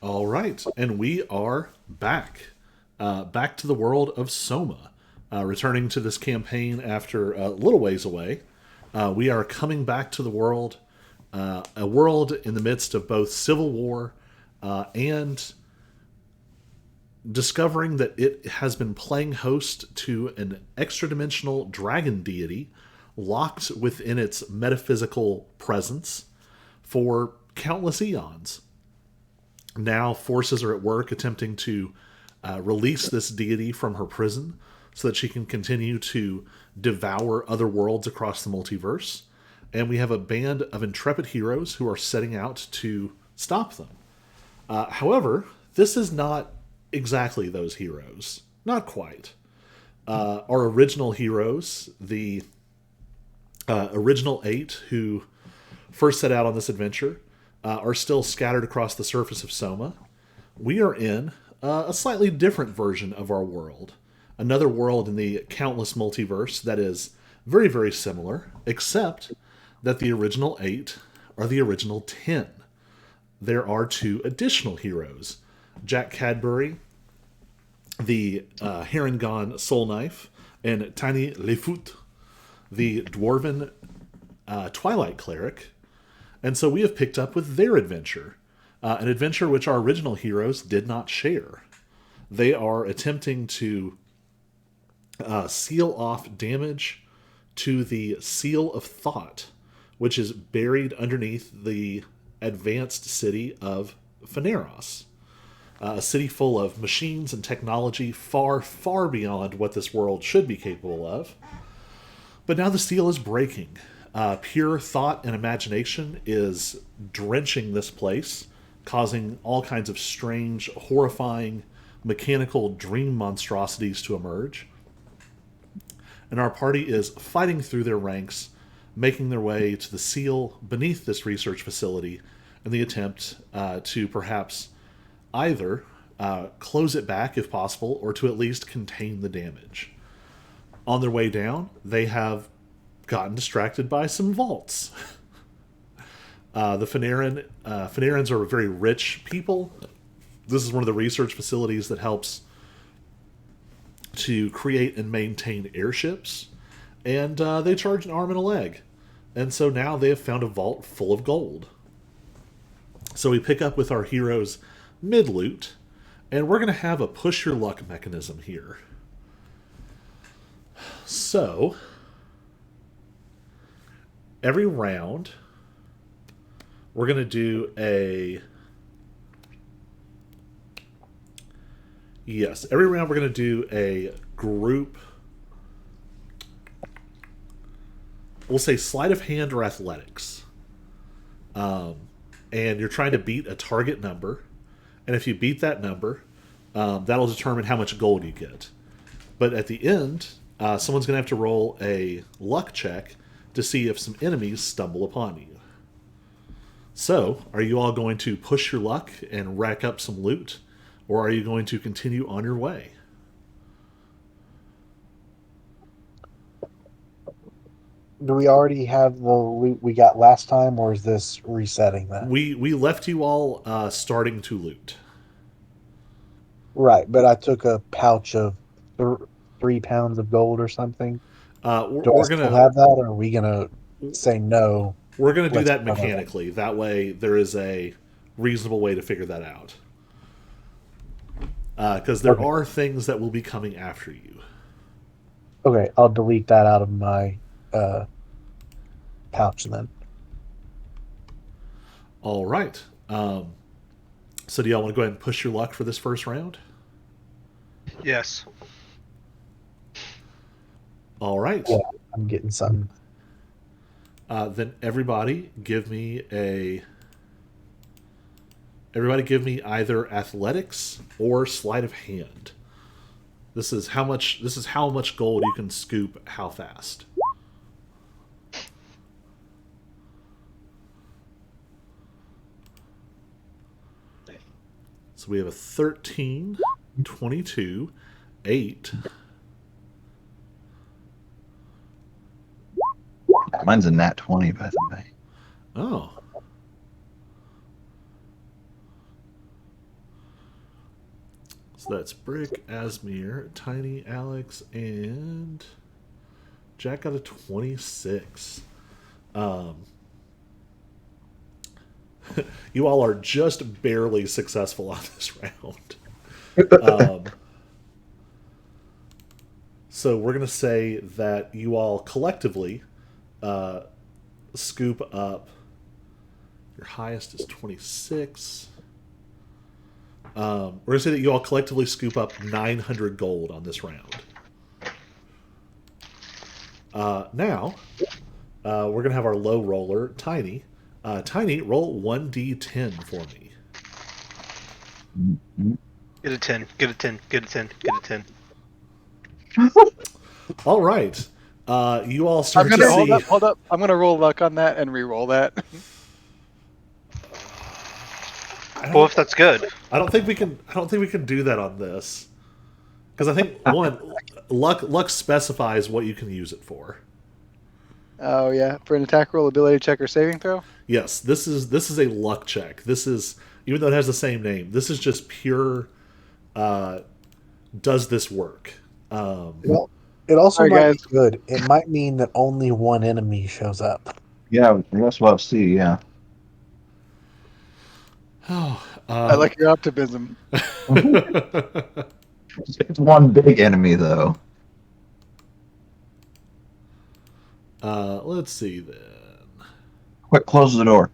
All right, and we are back, back to the world of Soma, returning to this campaign after a little ways away. We are coming back to the world, a world in the midst of both civil war and discovering that it has been playing host to an extra dimensional dragon deity locked within its metaphysical presence for countless eons. Now, forces are at work attempting to release this deity from her prison so that she can continue to devour other worlds across the multiverse. And we have a band of intrepid heroes who are setting out to stop them. However, this is not exactly those heroes. Not quite. Our original heroes, the original 8 who first set out on this adventure, are still scattered across the surface of Soma. We are in a slightly different version of our world. Another world in the countless multiverse that is very, very similar, except that the original 8 are the original 10. There are 2 additional heroes. Jack Cadbury, the Harengon Soul Knife, and Tiny Lefoot, the Dwarven Twilight Cleric. And so we have picked up with their adventure, an adventure which our original heroes did not share. They are attempting to seal off damage to the Seal of Thought, which is buried underneath the advanced city of Phaneros. A city full of machines and technology far, far beyond what this world should be capable of. But now the seal is breaking. Pure thought and imagination is drenching this place, causing all kinds of strange, horrifying, mechanical dream monstrosities to emerge. And our party is fighting through their ranks, making their way to the seal beneath this research facility in the attempt to perhaps either close it back if possible, or to at least contain the damage. On their way down, they have gotten distracted by some vaults. The Phanarans are very rich people. This is one of the research facilities that helps to create and maintain airships, and they charge an arm and a leg. And so now they have found a vault full of gold. So we pick up with our heroes mid-loot, and we're going to have a push your luck mechanism here. So every round, we're going to do a... Yes, every round we're going to do a group... We'll say sleight of hand or athletics. And you're trying to beat a target number. And if you beat that number, that'll determine how much gold you get. But at the end, someone's going to have to roll a luck check to see if some enemies stumble upon you. So, are you all going to push your luck and rack up some loot? Or are you going to continue on your way? Do we already have the loot we got last time, or is this resetting that? We left you all starting to loot. Right, but I took a pouch of 3 pounds of gold or something. Do I We're still gonna have that, or are we gonna say no? do Let's that run out of it. mechanically. That way, there is a reasonable way to figure that out. Because there Okay, are things that will be coming after you. okay, I'll delete that out of my uh, pouch then. All right. So do y'all want to go ahead and push your luck for this first round? Yes. All right. Yeah, I'm getting something. Then everybody give me either athletics or sleight of hand. This is how much gold you can scoop how fast. So we have a 13, 22, 8. Mine's a nat 20, by the way. Oh. So that's Brick, Asmir, Tiny, Alex, and Jack got a 26. You all are just barely successful on this round. So we're going to say that you all collectively scoop up. Your highest is 26. We're going to say that you all collectively scoop up 900 gold on this round. Now, we're going to have our low roller, Tiny. Tiny, roll 1d10 for me. Get a 10. Get a 10. Get a 10. Get a 10. All right. You all start I'm to gonna see... hold up. I'm gonna roll luck on that and re-roll that. Well, if that's good. I don't think we can do that on this. Because I think, one, luck specifies what you can use it for. Oh yeah, for an attack roll, ability check, or saving throw. Yes, this is a luck check. This is, even though it has the same name, this is just pure. Does this work? Well, it also Sorry, might guys. be good. It might mean that only one enemy shows up. Yeah, that's what I see. Yeah. I like your optimism. It's one big enemy though. Let's see then. Quick, close the door.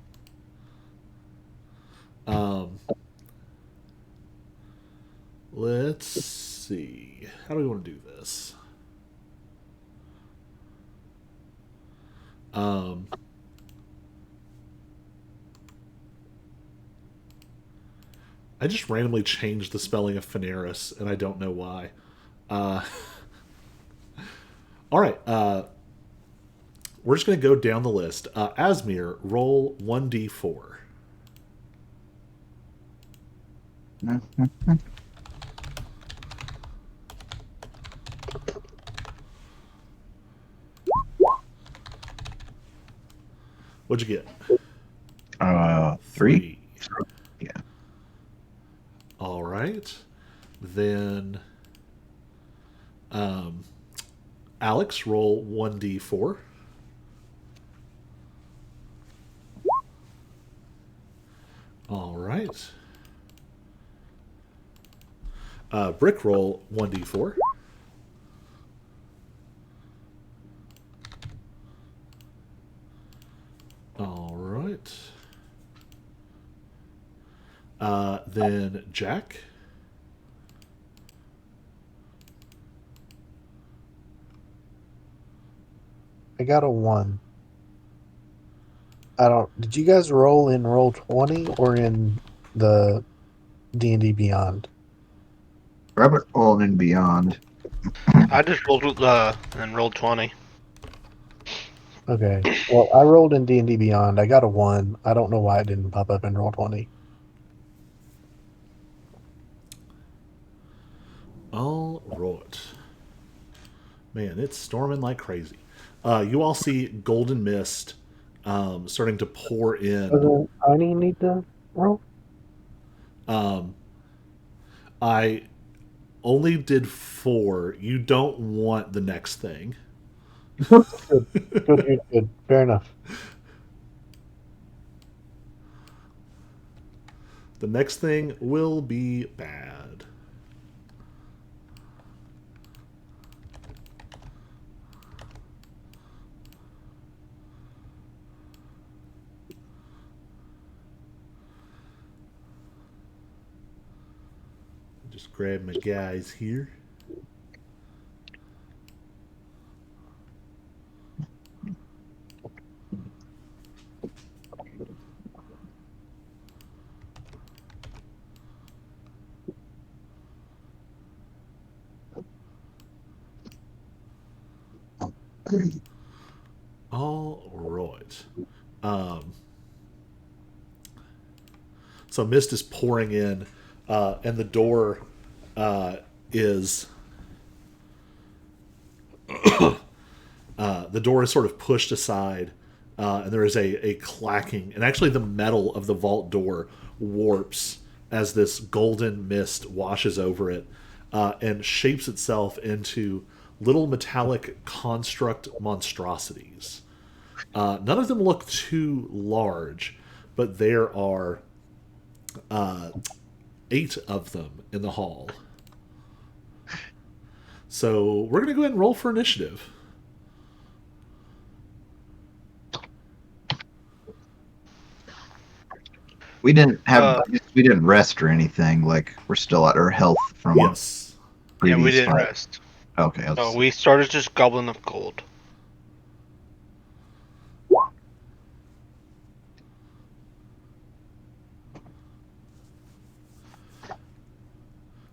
Let's see. How do we want to do this? I just randomly changed the spelling of Phaneris, and I don't know why. All right. We're just going to go down the list. Asmir, roll 1d4. What'd you get? 3. Yeah. All right. Then Alex, roll 1d4. All right. Brick, roll 1d4. All right. Then Jack. I got a 1. I don't. Did you guys roll in Roll20 or in the D&D Beyond? Rabbit Hole and Beyond. I just rolled and rolled 20. Okay. Well, I rolled in D&D Beyond. I got a 1. I don't know why it didn't pop up in Roll20. All right. Man, it's storming like crazy. You all see golden mist starting to pour in. Doesn't Tiny need to roll? I only did 4. You don't want the next thing. Good. Fair enough. The next thing will be bad. Just grab my guys here. All right. So mist is pouring in, and the door is the door is sort of pushed aside, and there is a clacking, and actually the metal of the vault door warps as this golden mist washes over it and shapes itself into little metallic construct monstrosities. None of them look too large, but there are 8 of them in the hall. So we're going to go ahead and roll for initiative. We didn't rest or anything. Like we're still at our health from Yes. Yeah, previous we didn't fight. rest. Okay. No, we started just gobbling up gold.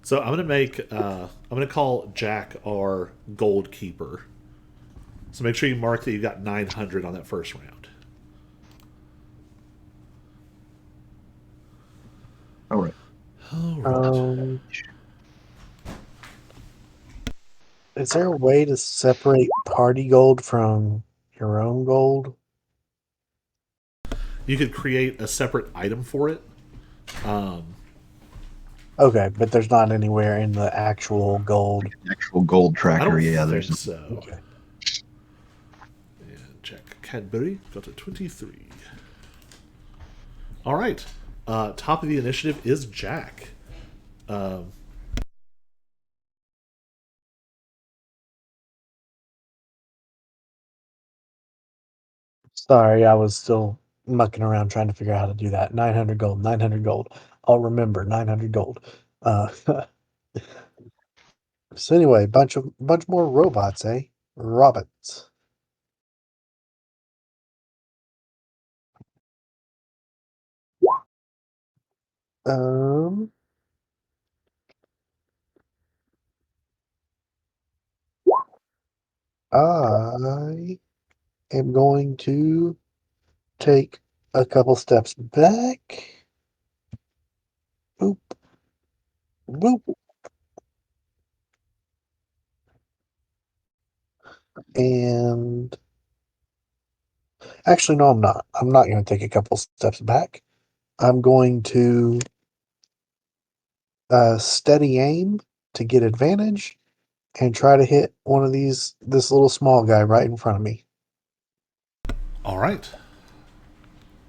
So I'm gonna call Jack our gold keeper. So make sure you mark that you got 900 on that first round. All right. All right. Is there a way to separate party gold from your own gold? You could create a separate item for it. Okay, but there's not anywhere in the actual gold. Actual gold I tracker. don't Yeah, think there's so. Okay. And Jack Cadbury got a 23. All right. Top of the initiative is Jack. Sorry, I was still mucking around trying to figure out how to do that. 900 gold, 900 gold. I'll remember 900 gold. So anyway, bunch more robots, eh? Robots. Um, I am going to take a couple steps back. Boop, boop, and actually, no, I'm not. I'm not going to take a couple steps back. I'm going to steady aim to get advantage and try to hit one of this little small guy right in front of me. All right.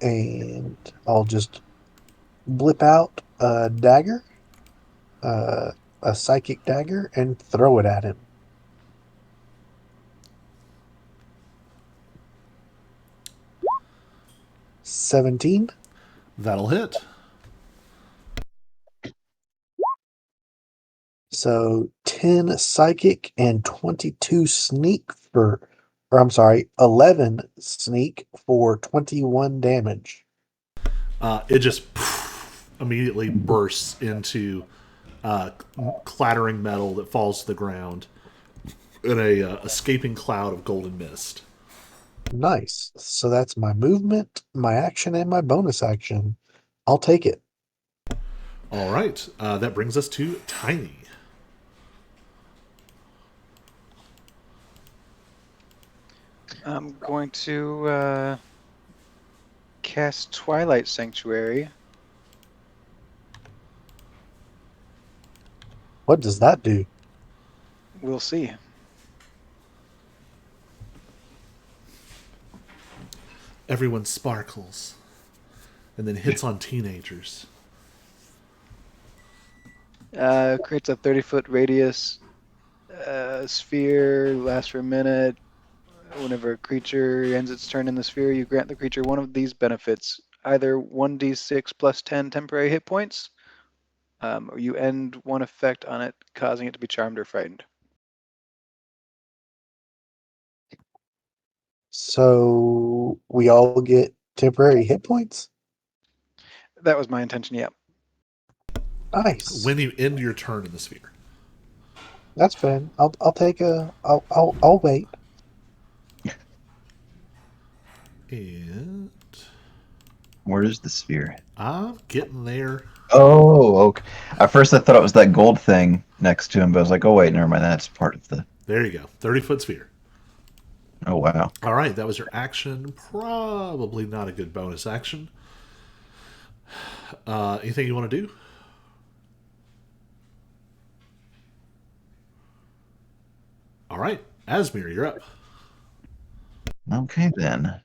And I'll just blip out a dagger, a psychic dagger, and throw it at him. 17. That'll hit. So 10 psychic and 22 sneak or I'm sorry, 11 sneak for 21 damage. It just immediately bursts into clattering metal that falls to the ground in a escaping cloud of golden mist. Nice. So that's my movement, my action, and my bonus action. I'll take it. All right. That brings us to Tiny. I'm going to cast Twilight Sanctuary. What does that do? We'll see. Everyone sparkles and then hits on teenagers. Creates a 30-foot radius sphere, lasts for a minute. Whenever a creature ends its turn in the sphere, you grant the creature one of these benefits. Either 1d6 plus 10 temporary hit points, or you end one effect on it, causing it to be charmed or frightened. So we all get temporary hit points? That was my intention, yeah. Nice. When you end your turn in the sphere. That's fine. I'll wait. And Where is the sphere? I'm getting there. Oh, okay. At first I thought it was that gold thing next to him, but I was like, oh wait, never mind. That's part of the. There you go. 30-foot sphere. Oh wow. All right, that was your action. Probably not a good bonus action. Anything you want to do? right, Asmir, you're up. Okay, then.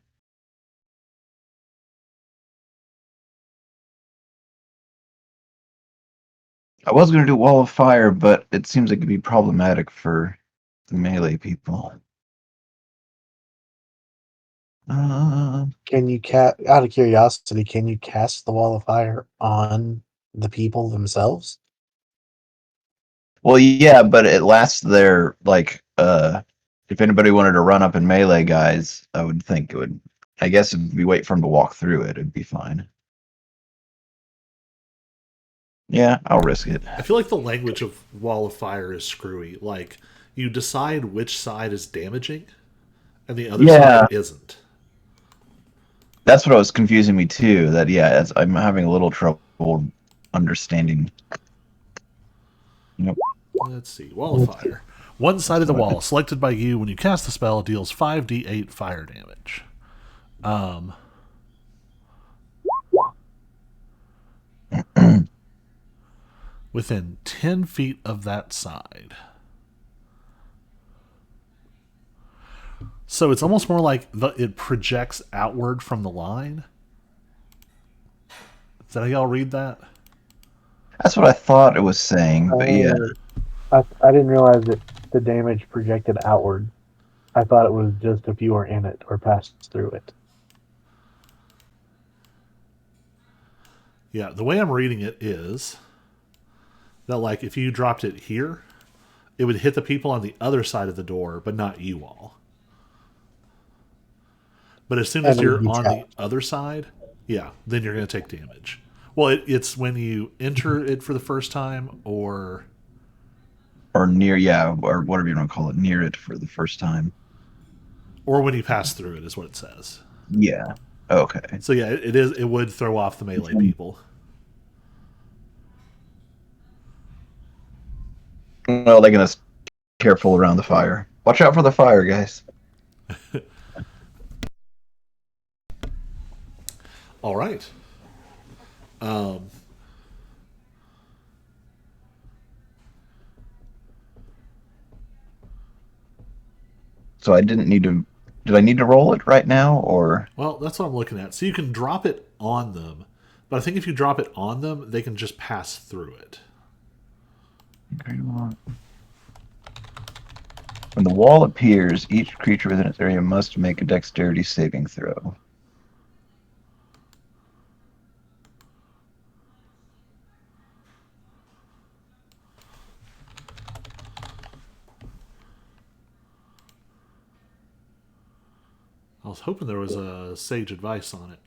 I was going to do Wall of Fire, but it seems like it'd be problematic for the melee people. Can you out of curiosity, can you cast the wall of fire on the people themselves? Well, yeah, but it lasts there, like, if anybody wanted to run up and melee guys, I would think it would. I guess if we wait for them to walk through it, it'd be fine. Yeah, I'll risk it. I feel like the language of Wall of Fire is screwy. Like, you decide which side is damaging, and the other Yeah. side isn't. That's what was confusing me too. That I'm having a little trouble understanding. Yep. Let's see. Wall of Fire. One side of the wall, selected by you when you cast the spell, deals 5d8 fire damage. Within 10 feet of that side. So it's almost more like it projects outward from the line. Is that how y'all read that? That's what I thought it was saying, but yeah. I didn't realize that the damage projected outward. I thought it was just if you were in it or passed through it. Yeah, the way I'm reading it is that, like, if you dropped it here, it would hit the people on the other side of the door, but not you all. But as soon as you're on the other side, yeah, then you're going to take damage. Well, it's when you enter it for the first time, or near, yeah, or whatever you want to call it, near it for the first time. Or when you pass through it, is what it says. Yeah. Okay. So yeah, it would throw off the melee people. Well, they're gonna be careful around the fire. Watch out for the fire, guys. All right. So I didn't need to. Did I need to roll it right now, or? Well, that's what I'm looking at. So you can drop it on them, but I think if you drop it on them, they can just pass through it. When the wall appears, each creature within its area must make a dexterity saving throw. I was hoping there was a sage advice on it.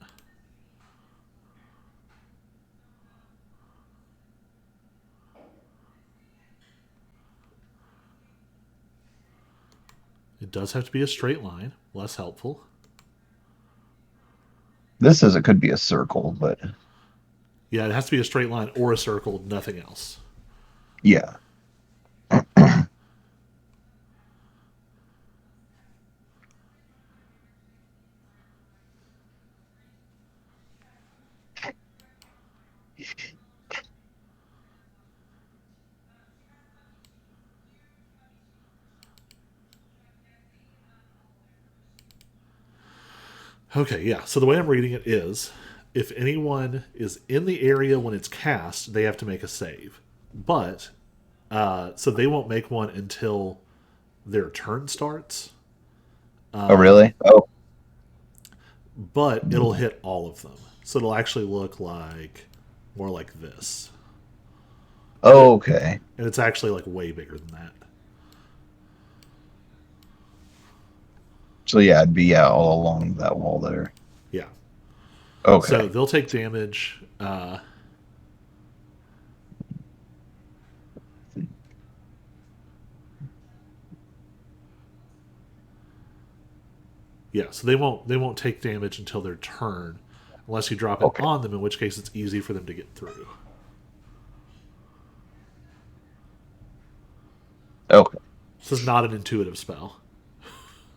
It does have to be a straight line. Less helpful. This says it could be a circle, but Yeah, it has to be a straight line or a circle, nothing else. yeah. Okay, yeah. So the way I'm reading it is, if anyone is in the area when it's cast, they have to make a save. But, so they won't make one until their turn starts. Oh, really? Oh, But it'll hit all of them. So it'll actually look like more like this. okay. And it's actually like way bigger than that. So yeah, it'd be all along that wall there. Yeah. Okay. So they'll take damage. Yeah, so they won't take damage until their turn, unless you drop it on them, in which case it's easy for them to get through. Okay. This is not an intuitive spell.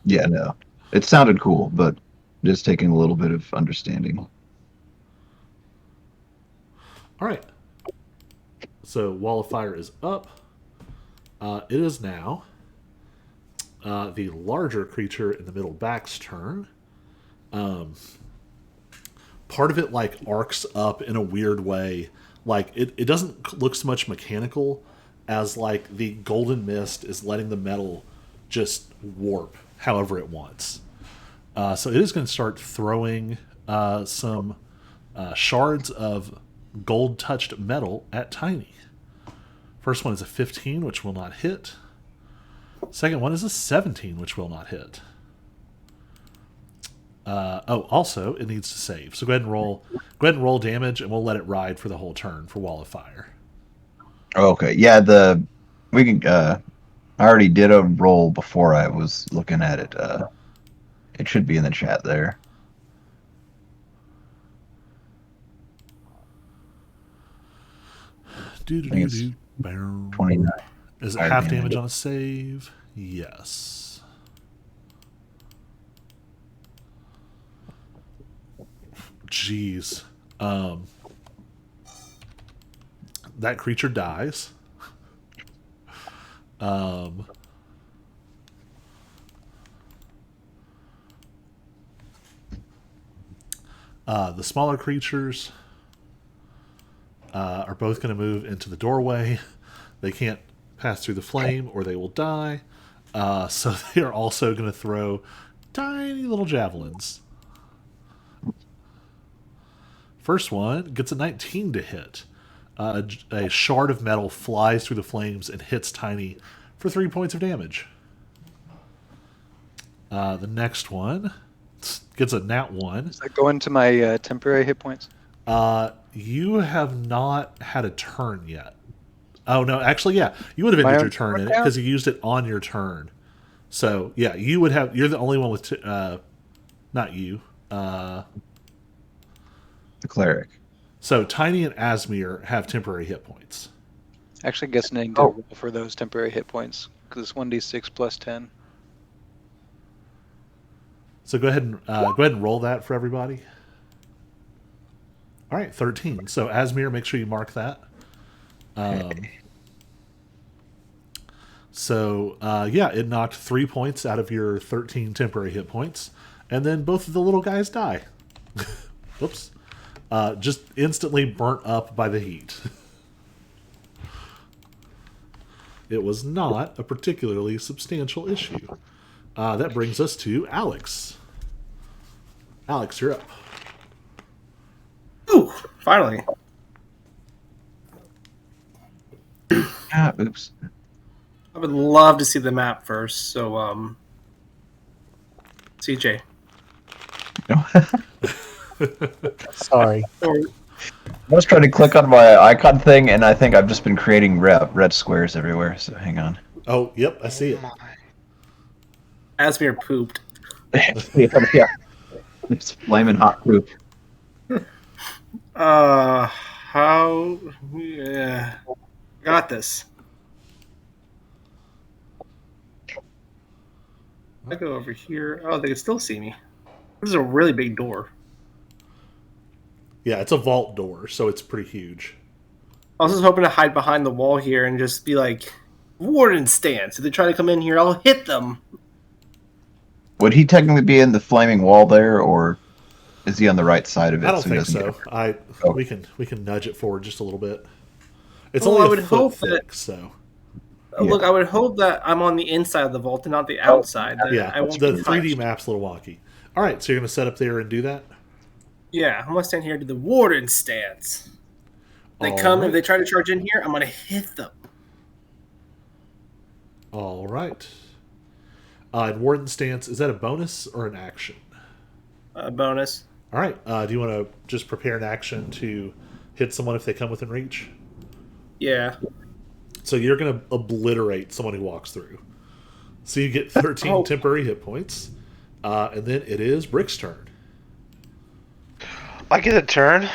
Yeah, no. It sounded cool, but just taking a little bit of understanding. All right. So Wall of Fire is up. It is now the larger creature in the middle back's turn. Part of it like arcs up in a weird way. Like it doesn't look so much mechanical as like the golden mist is letting the metal just warp however it wants. So it is going to start throwing some shards of gold touched metal at Tiny. First one is a 15, which will not hit. Second one is a 17, which will not hit. Also, it needs to save. So go ahead and roll. Go ahead and roll damage, and we'll let it ride for the whole turn for Wall of Fire. Okay, yeah. We can. I already did a roll before I was looking at it. It should be in the chat there. Do 29. Is it Fire half damage. damage on a save? Yes. Jeez. That creature dies. The smaller creatures are both going to move into the doorway. They can't pass through the flame or they will die. So they are also going to throw tiny little javelins. First one gets a 19 to hit. A shard of metal flies through the flames and hits Tiny for 3 points of damage. The next one gets a nat 1. Does that go into my temporary hit points? You have not had a turn yet. Oh, no, actually, yeah. You would have My ended own your turn in it account? because you used it on your turn. So, yeah, you would have... You're the only one with... not you. The cleric. So, Tiny and Asmir have temporary hit points. Actually, guessing to roll for those temporary hit points because it's 1d6 plus 10. So go ahead and roll that for everybody. All right, 13. So Asmir, make sure you mark that. It knocked 3 points out of your 13 temporary hit points, and then both of the little guys die. Whoops. Just instantly burnt up by the heat. It was not a particularly substantial issue. That brings us to Alex. Alex, you're up. Ooh, finally. Oops. I would love to see the map first. So, CJ. Sorry. I was trying to click on my icon thing, and I think I've just been creating red squares everywhere. So hang on. Oh, yep, I see it. Asmir pooped. Yeah. It's flaming hot poop. How? Yeah. Got this. I go over here. Oh, they can still see me. This is a really big door. Yeah, it's a vault door, so it's pretty huge. I was just hoping to hide behind the wall here and just be like, Warden stance. If they try to come in here, I'll hit them. Would he technically be in the flaming wall there, or is he on the right side of it? I don't he think doesn't so. We can nudge it forward just a little bit. It's Well, I only would a foot hope thick, that- so Look, I would hope that I'm on the inside of the vault and not the outside. That yeah. I won't The be 3D touched. map's a little wonky. All right, so you're gonna set up there and do that. Yeah, I'm gonna stand here and do the warden stance. They All come, right. if they try to charge in here, I'm gonna hit them. All right. And Warden Stance, is that a bonus or an action? Bonus. All right. Do you want to just prepare an action to hit someone if they come within reach? Yeah. So you're going to obliterate someone who walks through. So you get 13 temporary hit points. And then it is Brick's turn. I get a turn.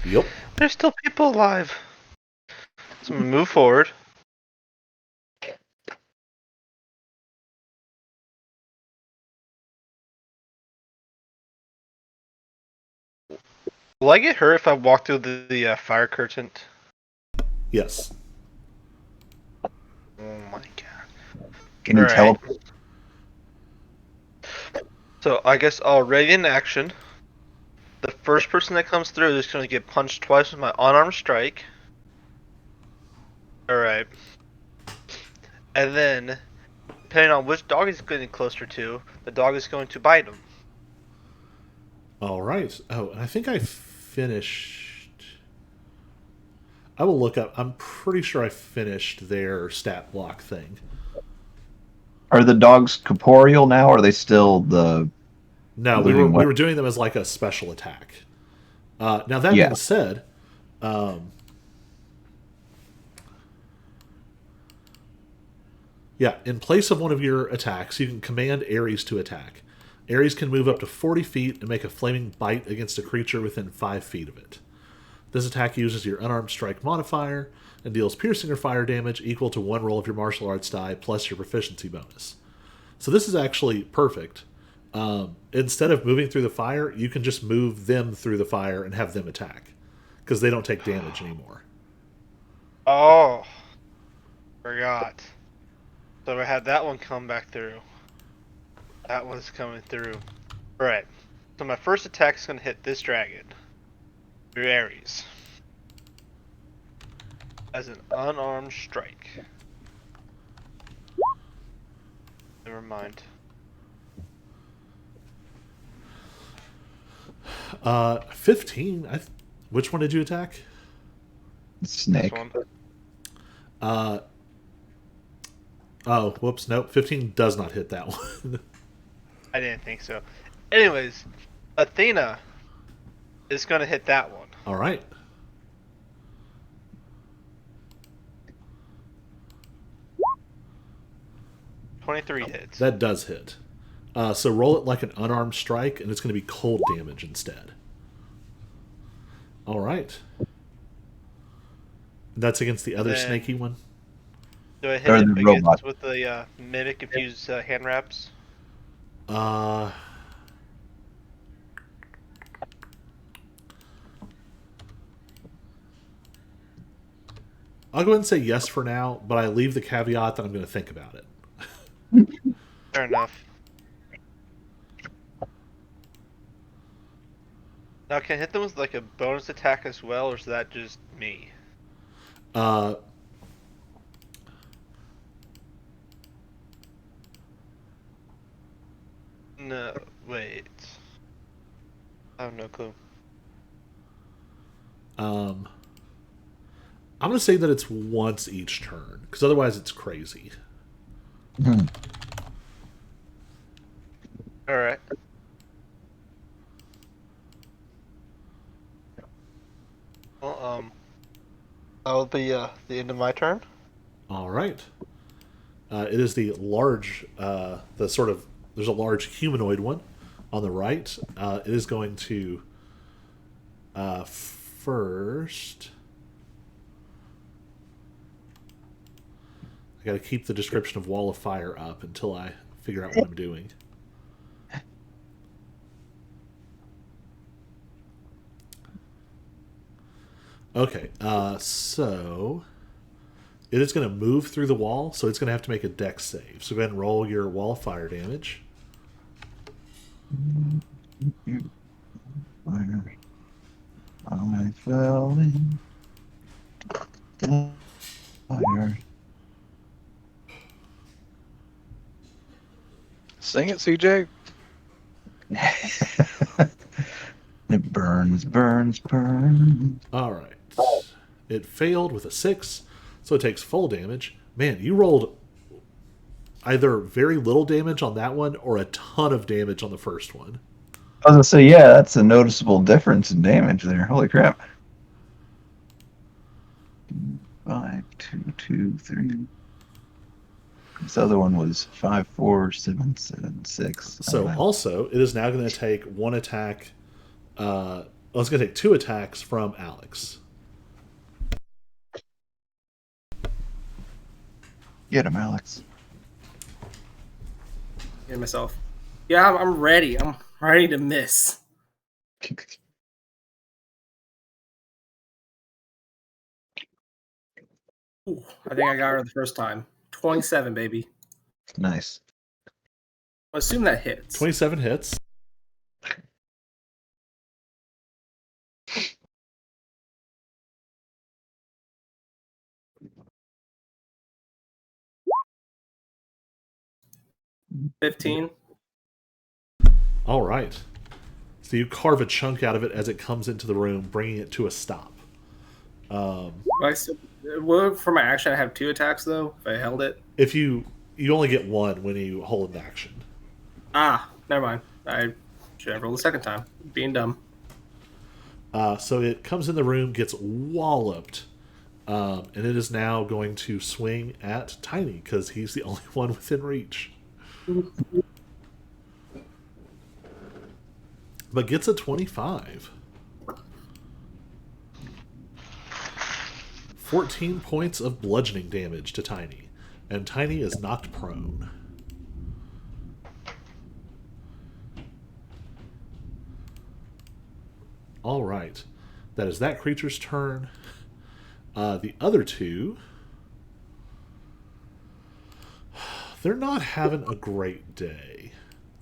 Yep. There's still people alive. So I'm gonna move forward. Will I get hurt if I walk through the fire curtain? Yes. Oh my god. Can you Alright. teleport? So I guess already in action, the first person that comes through is going to get punched twice with my unarmed strike. Alright. And then, depending on which dog he's getting closer to, the dog is going to bite him. All right. Oh, and I think I finished. I will look up. I'm pretty sure I finished their stat block thing. Are the dogs corporeal now? Or are they still the No, we living were doing them as like a special attack. Now that Yeah. being said, yeah, in place of one of your attacks, you can command Ares to attack. Ares can move up to 40 feet and make a flaming bite against a creature within 5 feet of it. This attack uses your unarmed strike modifier and deals piercing or fire damage equal to one roll of your martial arts die plus your proficiency bonus. So this is actually perfect. Instead of moving through the fire, you can just move them through the fire and have them attack because they don't take damage anymore. Oh, forgot. So I had that one come back through. That one's coming through. Alright. So my first attack is going to hit this dragon. Through Ares. As an unarmed strike. Never mind. 15. Which one did you attack? snake? This one. Oh, whoops. Nope. 15 does not hit that one. I didn't think so. Anyways, Athena is going to hit that one. All right. $23 hits. That does hit. So roll it like an unarmed strike, and it's going to be cold damage instead. All right. That's against the other Then- snaky one? Do I hit Or it the against robot. with the mimic infused hand wraps? Uh, I'll go ahead and say yes for now, but I leave the caveat that I'm going to think about it. Fair enough. Now, can I hit them with like a bonus attack as well, or is that just me? Uh, No, wait. I have no clue. I'm going to say that it's once each turn, because otherwise it's crazy. Alright. Well, that will be the end of my turn. All right. It is the large, the sort of, there's a large humanoid one on the right. It is going to first. I got to keep the description of Wall of Fire up until I figure out what I'm doing. Okay, so it is going to move through the wall, so it's going to have to make a dex save. So go ahead and roll your Wall of Fire damage. I fell in fire. Sing it, CJ. It burns, burns, burns. All right. It failed with a 6, so it takes full damage. Man, you rolled either very little damage on that one or a ton of damage on the first one. I was gonna say, yeah, that's a noticeable difference in damage there. Holy crap. 5, 2, 2, 3. This other one was 5, 4, 7, 7, 6. So also, it is now going to take one attack. It's going to take 2 attacks from Alex. Get him, Alex. Hear myself. Yeah, I'm ready. I'm ready to miss. Ooh, I think I got her the first time. 27, baby. Nice. Assume that hits. 27 hits. $15. All right. So you carve a chunk out of it as it comes into the room, bringing it to a stop. For my action, I have 2 attacks though. If I held it. If you only get one when you hold an action. Never mind. I should have rolled the second time. Being dumb. So it comes in the room, gets walloped, and it is now going to swing at Tiny because he's the only one within reach. But gets a 25. 14 points of bludgeoning damage to Tiny, and Tiny is knocked prone. All right. That is that creature's turn. The other two, they're not having a great day.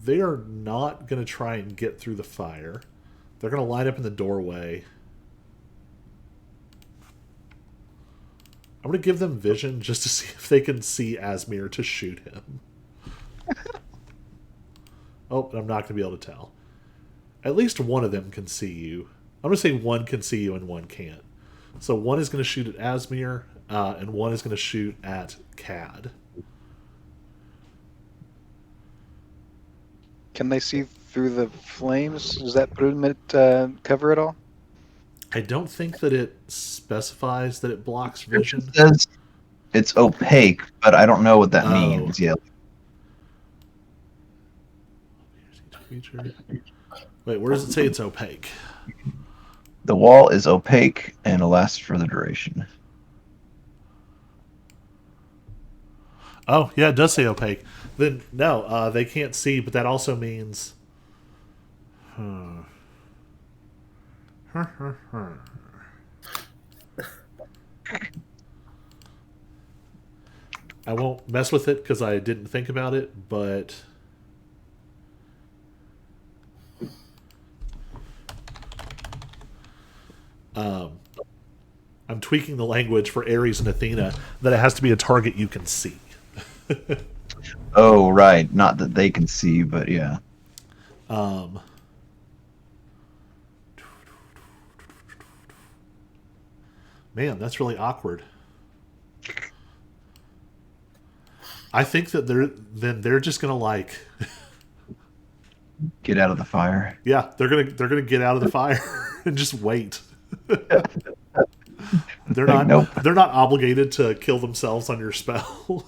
They are not going to try and get through the fire. They're going to line up in the doorway. I'm going to give them vision just to see if they can see Asmir to shoot him. Oh, I'm not going to be able to tell. At least one of them can see you. I'm going to say one can see you and one can't. So one is going to shoot at Asmir, and one is going to shoot at Cad. Can they see through the flames? Does that put them at cover at all? I don't think that it specifies that it blocks It vision. says it's opaque, but I don't know what that Oh. means. Yeah. Wait, where does it say it's opaque? The wall is opaque and it lasts for the duration. Oh, yeah, it does say opaque. Then, no, they can't see, but that also means... I won't mess with it because I didn't think about it, but... I'm tweaking the language for Ares and Athena that it has to be a target you can see. Oh, right. Not that they can see, but yeah. Man, that's really awkward. I think that they're just gonna like Get out of the fire. yeah, they're gonna get out of the fire and just wait. They're not Nope. they're not obligated to kill themselves on your spell.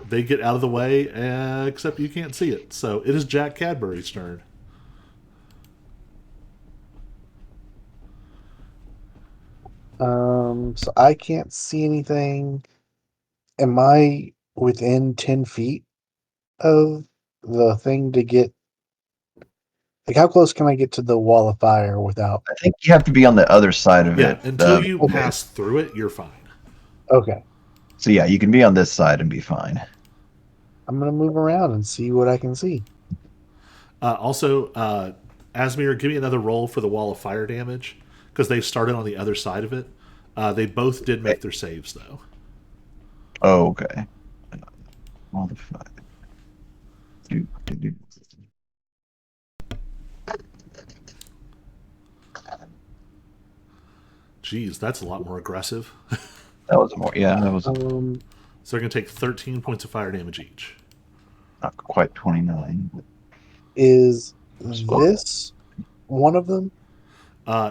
They get out of the way, except you can't see it. So it is Jack Cadbury's turn. So I can't see anything. Am I within 10 feet of the thing to get? Like, how close can I get to the wall of fire without? I think you have to be on the other side of Yeah, it. until you okay. pass through it, you're fine. Okay. So yeah, you can be on this side and be fine. I'm going to move around and see what I can see. Also, Asmir, give me another roll for the wall of fire damage because they started on the other side of it. They both did make their saves, though. Oh, okay. All the fire. Jeez, that's a lot more aggressive. That was more. Yeah, that was So they're going to take 13 points of fire damage each. not quite 29. Is this one of them?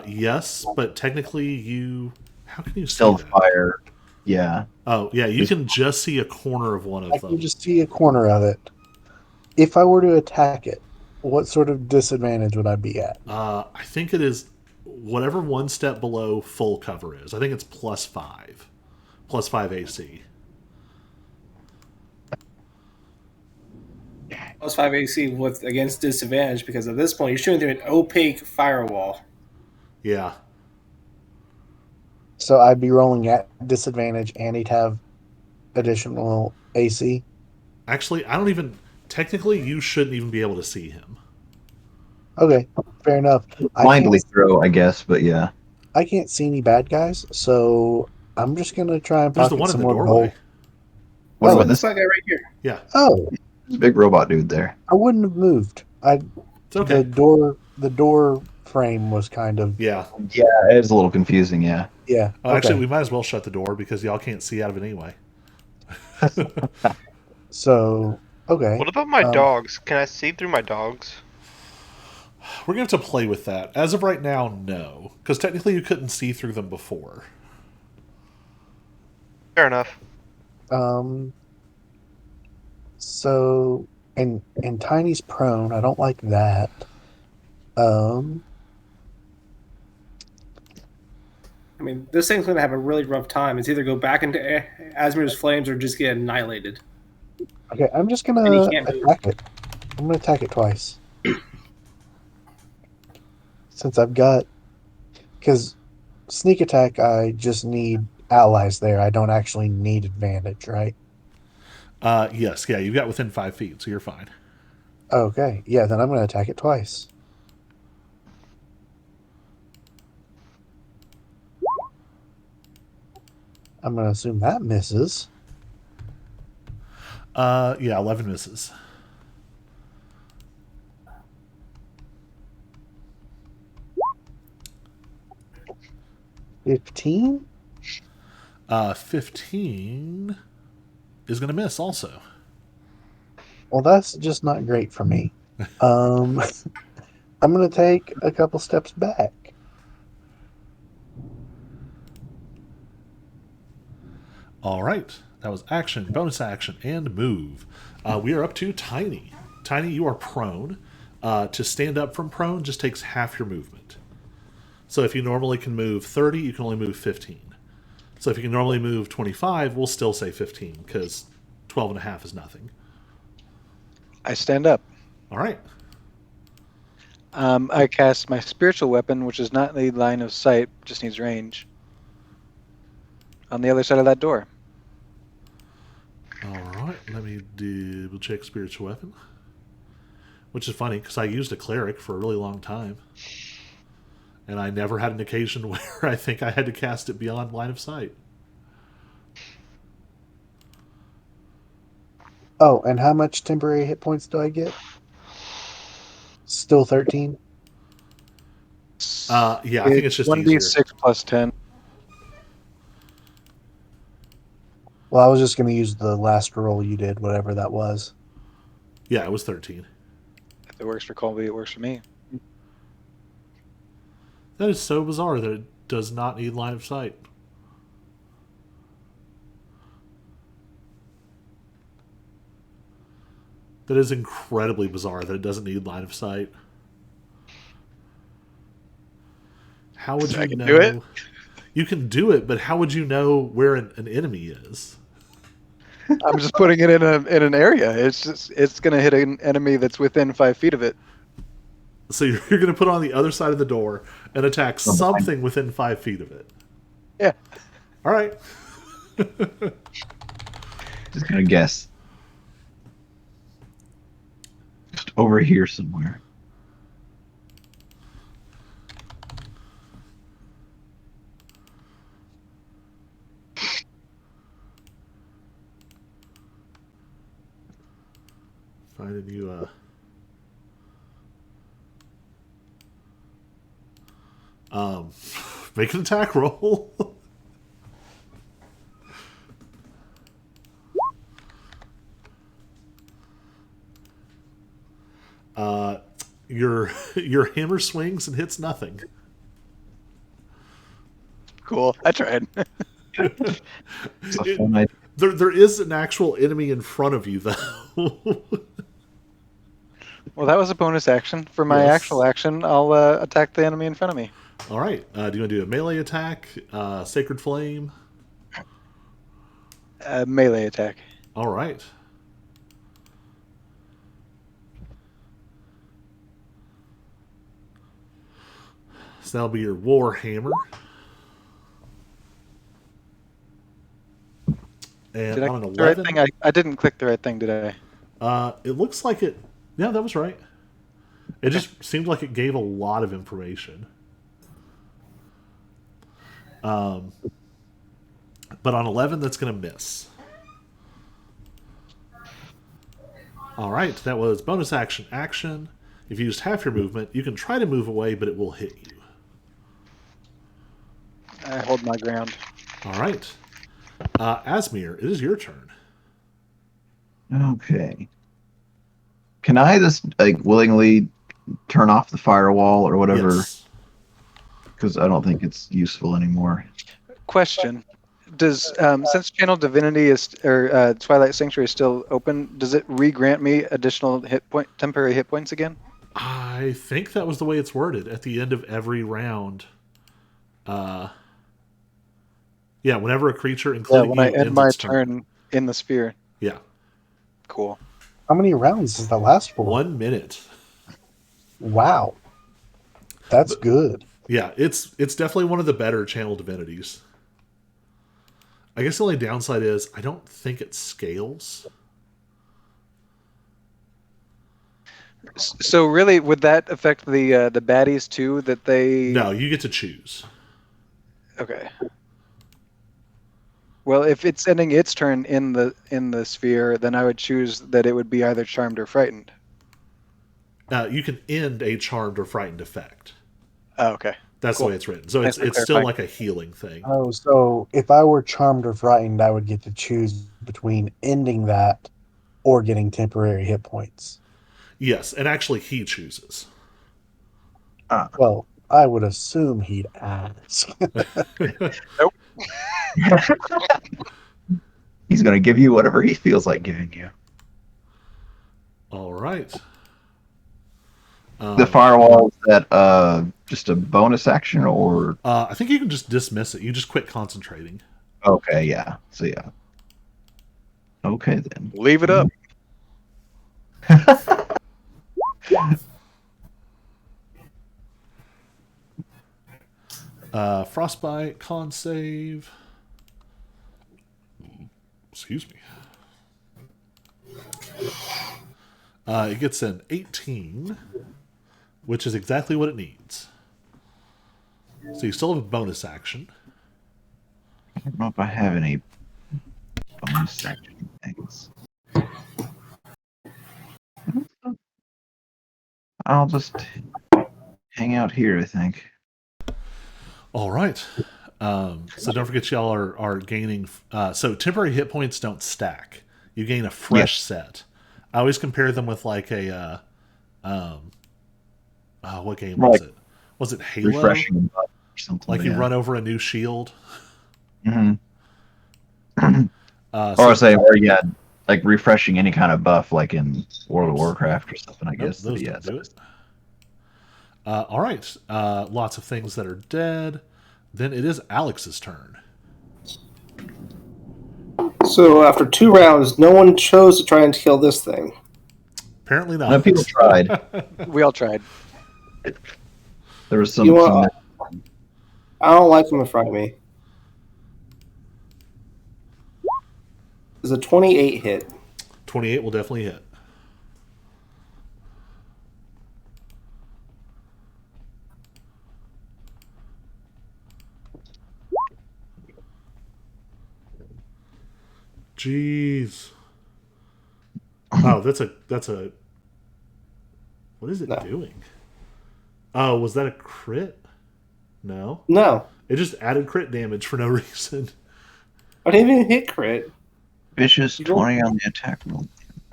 Yes, but technically you... How can you see Still that? fire. Yeah. Oh, yeah, you can just see a corner of one I of can them. just see a corner of it. If I were to attack it, what sort of disadvantage would I be at? I think it is whatever one step below full cover is. I think it's +5. +5 AC. +5 AC with against disadvantage because at this point you're shooting through an opaque firewall. Yeah. So I'd be rolling at disadvantage, and he'd have additional AC? Actually, I don't even. Technically, you shouldn't even be able to see him. Okay, fair enough. Blindly throw, I guess, but yeah. I can't see any bad guys, so I'm just gonna try and There's the pocket one in some the more doorway. gold. What Oh. about This this? black guy right here. Yeah, Oh, There's a big robot dude there. I wouldn't have moved. it's okay. The door frame was kind of Yeah. Yeah, it is a little confusing, yeah. yeah. Actually, Okay, we might as well shut the door because y'all can't see out of it anyway. so okay. What about my Um, dogs? Can I see through my dogs? We're going to have to play with that. As of right now, no. Because technically you couldn't see through them before. Fair enough. So and Tiny's prone. I don't like that. Um, I mean, this thing's going to have a really rough time. It's either go back into Asmir's flames or just get annihilated. okay, I'm just And he gonna can't move. attack it. I'm gonna attack it twice. Since I've got, because sneak attack, I just need allies there. I don't actually need advantage, right? Yes, yeah, you got within 5 feet, so you're fine. Okay, yeah, then I'm gonna attack it twice. I'm gonna assume that misses. Yeah, 11 misses. $15? 15 is going to miss also. Well, that's just not great for me. I'm gonna take a couple steps back. All right, that was action, bonus action, and move. We are up to Tiny. Tiny, you are prone. To stand up from prone just takes half your movement. So if you normally can move 30, you can only move 15. So if you can normally move 25, we'll still say 15 because 12 and a half is nothing. I stand up. All right. I cast my spiritual weapon, which is not in the line of sight, just needs range. On the other side of that door. All right. Let me double check spiritual weapon. Which is funny because I used a cleric for a really long time. And I never had an occasion where I think I had to cast it beyond line of sight. Oh, and how much temporary hit points do I get? Still 13? Yeah, I think it's just 1d6 easier. plus 10. Well, I was just going to use the last roll you did, whatever that was. Yeah, it was 13. If it works for Colby, it works for me. That is so bizarre that it does not need line of sight. That is incredibly bizarre that it doesn't need line of sight. How would you know? Do it. You can do it, but how would you know where an enemy is? I'm just putting it in an area. It's gonna hit an enemy that's within 5 feet of it. So you're going to put it on the other side of the door and attack From behind. something within 5 feet of it. Yeah. All right. Just gonna guess. Just over here somewhere. Finding you make an attack roll. Your hammer swings and hits nothing. Cool. I tried. It's a fun idea. There is an actual enemy in front of you though. Well, that was a bonus action. For my Yes. actual action, I'll attack the enemy in front of me. All right. Do you want to do a melee attack? Sacred flame. Melee attack. All right. So that'll be your war hammer. And Did I on an click the right 11, thing? I didn't click the right thing, did I? it looks like it. Yeah, that was right. It Okay. just seemed like it gave a lot of information. But on 11, that's going to miss. All right, that was bonus action. Action. If you used half your movement, you can try to move away, but it will hit you. I hold my ground. All right. Asmir, it is your turn. Okay. Can I just like willingly turn off the firewall or whatever? Yes. Because I don't think it's useful anymore. Question: Does since Channel Divinity is or Twilight Sanctuary is still open, does it re-grant me additional temporary hit points again? I think that was the way it's worded at the end of every round. Yeah, whenever a creature, Yeah, including when I you, end ends my its turn. turn in the sphere. Yeah. Cool. How many rounds does that last for? 1 minute. Wow. That's But, good. yeah, it's definitely one of the better channel divinities. I guess the only downside is I don't think it scales. So really, would that affect the baddies too? That they No, you get to choose. Okay. Well, if it's ending its turn in the sphere, then I would choose that it would be either charmed or frightened. You can end a charmed or frightened effect. Oh, okay. That's Cool. the way it's written. So Thanks for it's still clarifying. like a healing thing. Oh, so if I were charmed or frightened, I would get to choose between ending that or getting temporary hit points. Yes, and actually he chooses. Ah. Well, I would assume he'd ask. Nope. He's going to give you whatever he feels like giving you. All right. The firewall, is that just a bonus action or? I think you can just dismiss it. You just quit concentrating. Okay, yeah. So, yeah. Okay, then. Leave it up. Frostbite, con save. Excuse me. It gets an 18, which is exactly what it needs. So you still have a bonus action. I don't know if I have any bonus action things. I'll just hang out here, I think. All right. So don't forget, y'all are gaining. So temporary hit points don't stack. You gain a fresh set. I always compare them with like a. What game More was like it? Was it Halo? refreshing or something. Like you run over a new shield. Mm-hmm. So, Or I say, or yeah, like refreshing any kind of buff, like in World of Warcraft or something. I nope, guess. those Yeah, don't do it. All right. Lots of things that are dead. Then it is Alex's turn. So after 2 rounds, no one chose to try and kill this thing. Apparently no, not. people tried. We all tried. There was some. You know, I don't like them in front of me. There's a 28 hit. 28 will definitely hit. Jeez. Oh, that's a. What is it No. doing? Oh, was that a crit? No. No, It just added crit damage for no reason. I didn't even hit crit. Vicious You don't- 20 on the attack roll.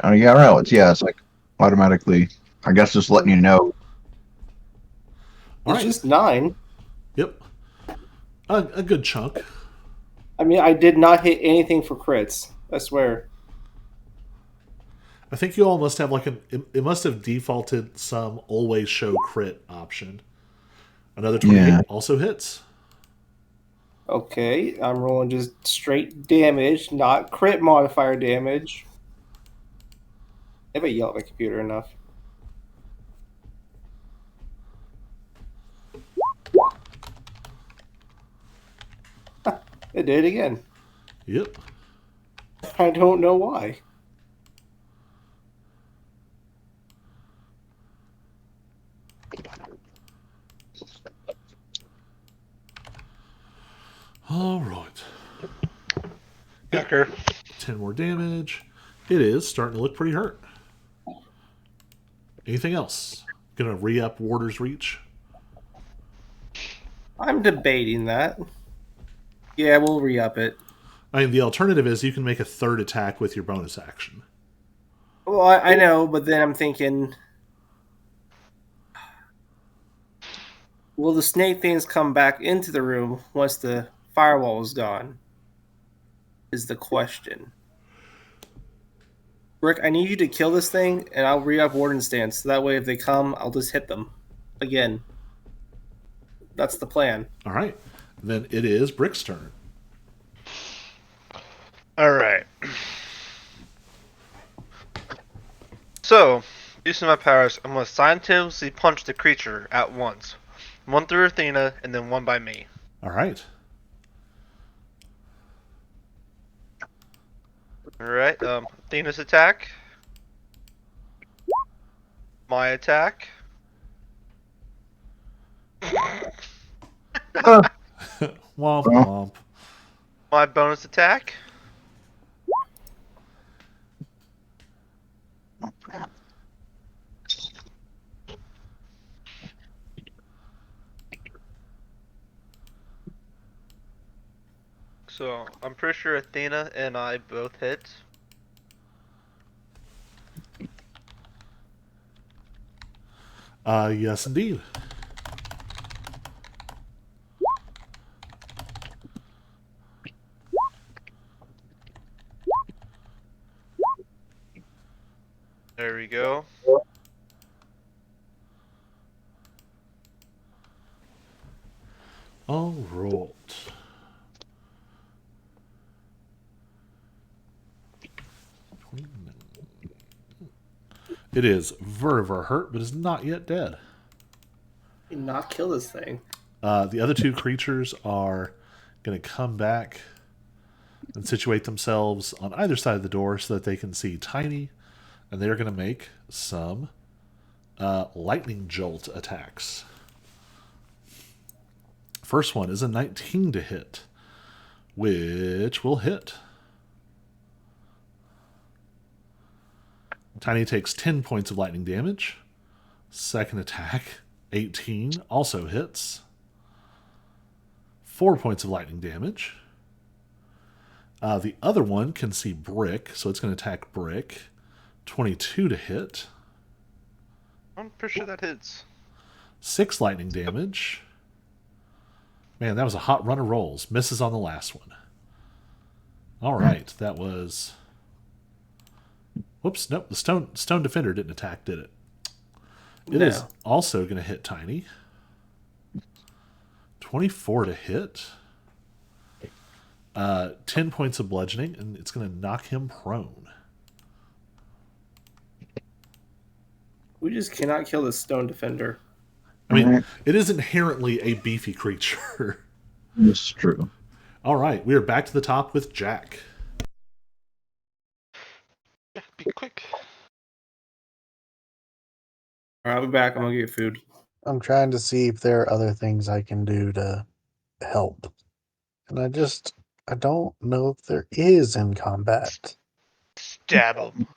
Oh yeah, I don't know. It's like automatically. I guess just letting you know. All It's right. just 9. Yep. A good chunk. I mean, I did not hit anything for crits. I swear. I think you all must have like it must have defaulted some always show crit option. Another 28 Yeah. also hits. Okay, I'm rolling just straight damage, not crit modifier damage. If I yell at my computer enough. It did it again. Yep. I don't know why. All right. Yep. Tucker. 10 more damage. It is starting to look pretty hurt. Anything else? Gonna re-up Warder's Reach? I'm debating that. Yeah, we'll re-up it. I mean, the alternative is you can make a third attack with your bonus action. Well, I know, but then I'm thinking, will the snake things come back into the room once the firewall is gone? Is the question. Rick, I need you to kill this thing, and I'll re-up Warden Stance. So that way, if they come, I'll just hit them again. That's the plan. All right. Then it is Brick's turn. All right. So, using my powers, I'm going to simultaneously punch the creature at once. One through Athena, and then one by me. All right. Alright, Athena's attack. My attack. Womp womp. My bonus attack. So, I'm pretty sure Athena and I both hit. Yes, indeed. There we go. All right. It is very hurt, but is not yet dead. Not kill this thing. The other two creatures are going to come back and situate themselves on either side of the door so that they can see Tiny, and they're going to make some lightning jolt attacks. First one is a 19 to hit, which will hit. Tiny takes 10 points of lightning damage. Second attack, 18, also hits. 4 points of lightning damage. The other one can see Brick, so it's going to attack Brick. 22 to hit. I'm pretty sure that hits. 6 lightning damage. Man, that was a hot run of rolls. Misses on the last one. All right, that was... Whoops, nope, the stone defender didn't attack, did it? It is also going to hit Tiny. 24 to hit. 10 points of bludgeoning, and it's going to knock him prone. We just cannot kill this stone defender. I mean, it is inherently a beefy creature. That's true. All right, we are back to the top with Jack. Yeah, be quick. All right, I'll be back. I'm gonna get food. I'm trying to see if there are other things I can do to help. And I don't know if there is in combat. Stab him.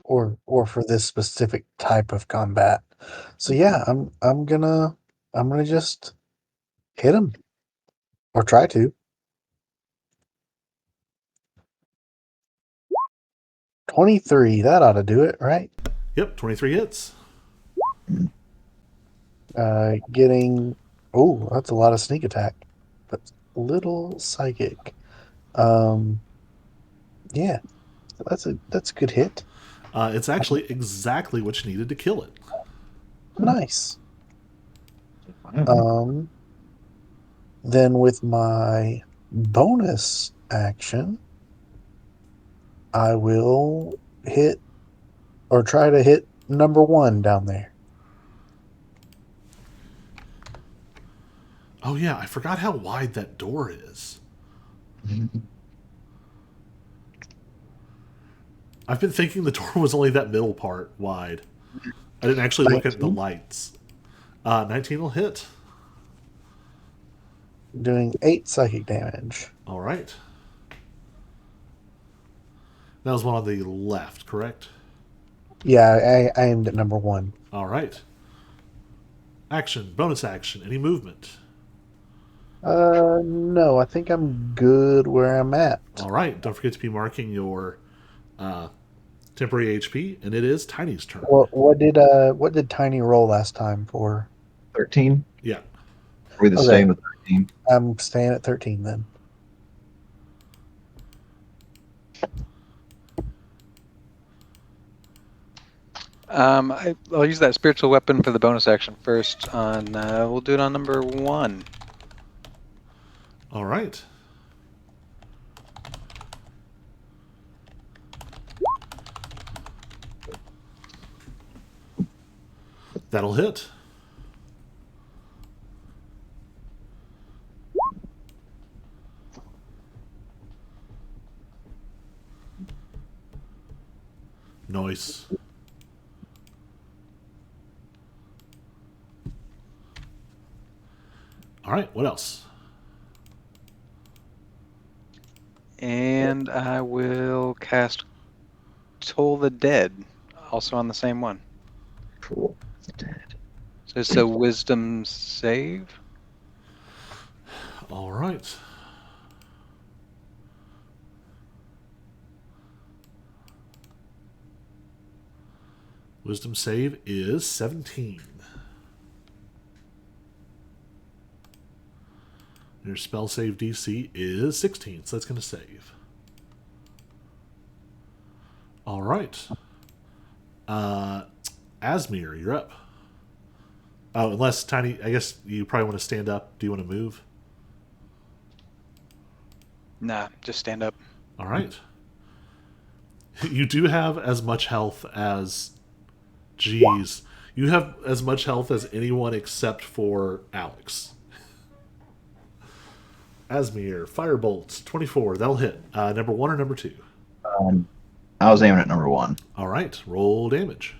Or for this specific type of combat. So yeah, I'm gonna just hit him. Or try to. 23, that ought to do it, right? Yep, 23 hits. Getting that's a lot of sneak attack. But little psychic. Yeah. That's a good hit. It's actually exactly what you needed to kill it. Nice. Then with my bonus action, I will hit or try to hit number 1 down there. Oh yeah, I forgot how wide that door is. I've been thinking the door was only that middle part wide. I didn't actually look at the 19? lights. 19 will hit. Doing 8 psychic damage. All right. That was one on the left, correct? Yeah, I aimed at number 1. All right. Action, bonus action, any movement. No, I think I'm good where I'm at. All right. Don't forget to be marking your temporary HP, and it is Tiny's turn. What did Tiny roll last time for? 13. Yeah. Are we the Okay. same with 13? I'm staying at 13 then. I'll use that spiritual weapon for the bonus action first. We'll do it on number 1. All right. That'll hit. Noise. All right, what else? And I will cast Toll the Dead, also on the same one. Cool. So it's a wisdom save. All right. Wisdom save is 17. Your spell save DC is 16, so that's going to save. All right. Asmir, you're up. Oh, unless Tiny, I guess you probably want to stand up. Do you want to move? Nah, just stand up. All right. You do have as much health as... Jeez. You have as much health as anyone except for Alex. Asmir, Firebolt, 24. That'll hit. Number 1 or number 2? I was aiming at number 1. All right. Roll damage.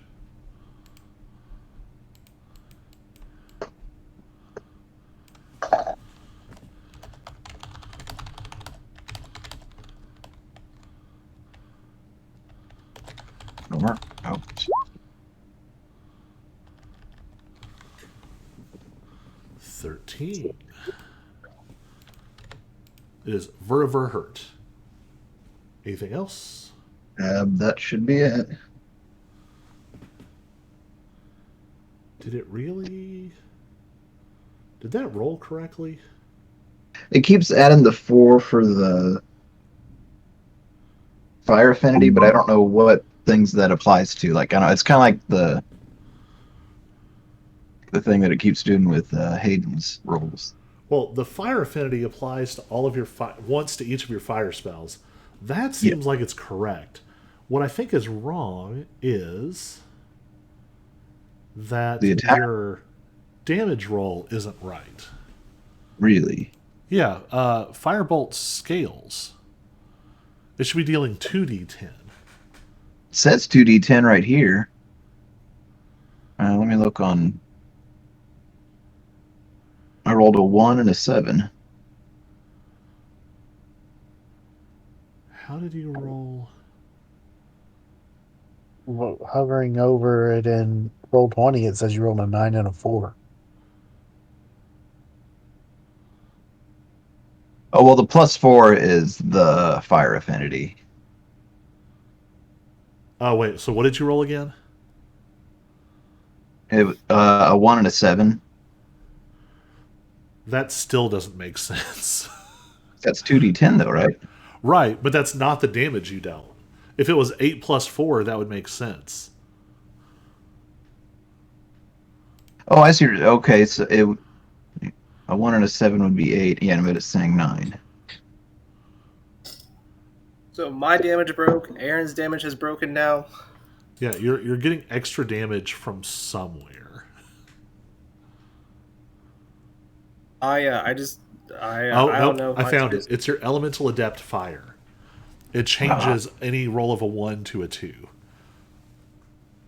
No more. Oh. 13. It is Vuriver hurt. Anything else? That should be it. Did it really... Did that roll correctly? It keeps adding the 4 for the fire affinity, but I don't know what things that applies to. Like, I don't know, it's kind of like the thing that it keeps doing with Hayden's rolls. Well, the fire affinity applies to all of your once to each of your fire spells. That seems like it's correct. What I think is wrong is that The attack? your damage roll isn't right. Really? Yeah, Firebolt scales. It should be dealing 2d10. It says 2d10 right here. Let me look on. I rolled a 1 and a 7. How did you roll? Hovering over it in roll 20, it says you rolled a 9 and a 4. Oh, well, the +4 is the fire affinity. Oh, wait, so what did you roll again? A 1 and a 7. That still doesn't make sense. That's 2d10 though, right? Right, but that's not the damage you dealt. If it was 8 plus 4, that would make sense. Oh, I see. Okay, so a 1 and a 7 would be 8. Yeah, but it's saying 9. So my damage broke. Aaron's damage has broken now. Yeah, you're getting extra damage from somewhere. I Oh, don't know. I found it. It's your elemental adept fire. It changes any roll of a 1 to a 2.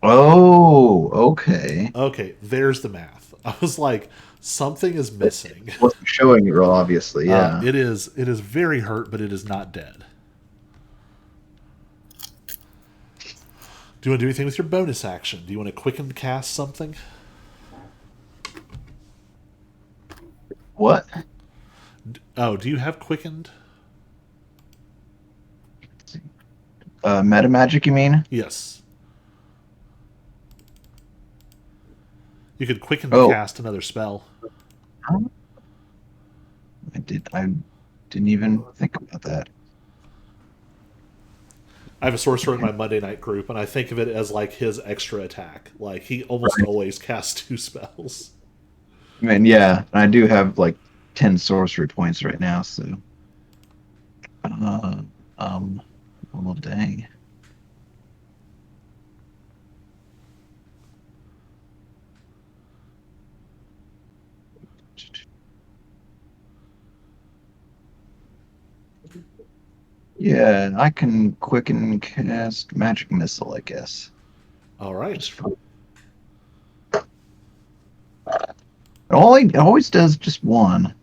Oh, okay. Okay, there's the math. I was like, something is missing. It wasn't showing it real obviously, yeah. It is very hurt, but it is not dead. Do you want to do anything with your bonus action? Do you want to quicken cast something? What? Oh, do you have quickened? Meta magic, you mean? Yes. You could quicken Oh. cast another spell. I didn't even think about that. I have a sorcerer in my Monday night group, and I think of it as like his extra attack. Like he almost always casts 2 spells. I mean, yeah, I do have like 10 sorcery points right now, so. Well, dang. Yeah, I can quicken cast magic missile, I guess. All right. Just for... it always does just one.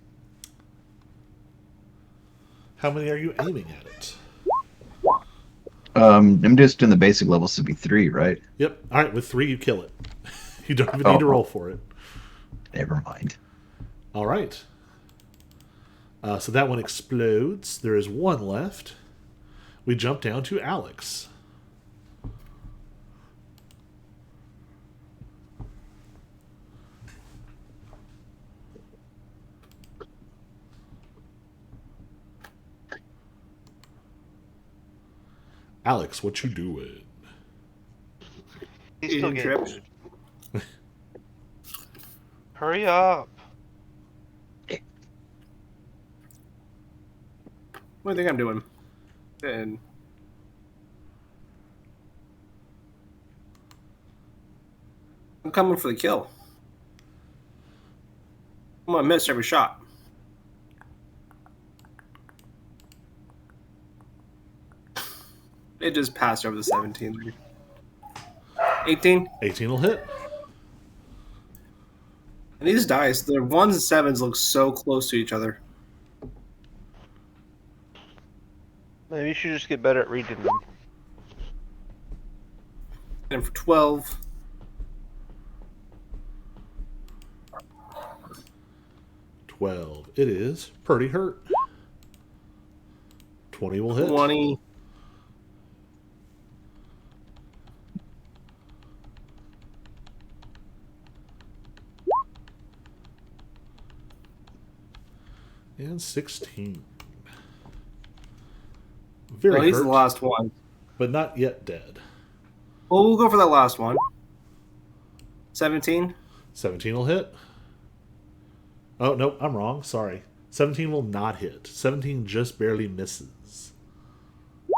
How many are you aiming at it? I'm just doing the basic level, so it'd be 3, right? Yep. All right. With 3, you kill it. You don't even need to roll for it. Never mind. All right. So that one explodes. There is 1 left. We jump down to Alex. Alex, what you doing? He's still Eating getting trips. food. Hurry up. What do you think I'm doing? And I'm coming for the kill. I'm gonna miss every shot. It just passed over the 17. 18. 18 will hit. And these dice, the 1s and 7s look so close to each other. Maybe you should just get better at reading them. And for 12. 12. It is pretty hurt. 20 will hit. 20. And 16. Very Well, he's hurt, the last one. but not yet dead. Well, we'll go for that last one. 17. 17 will hit. Oh, nope, I'm wrong. Sorry. 17 will not hit. 17 just barely misses.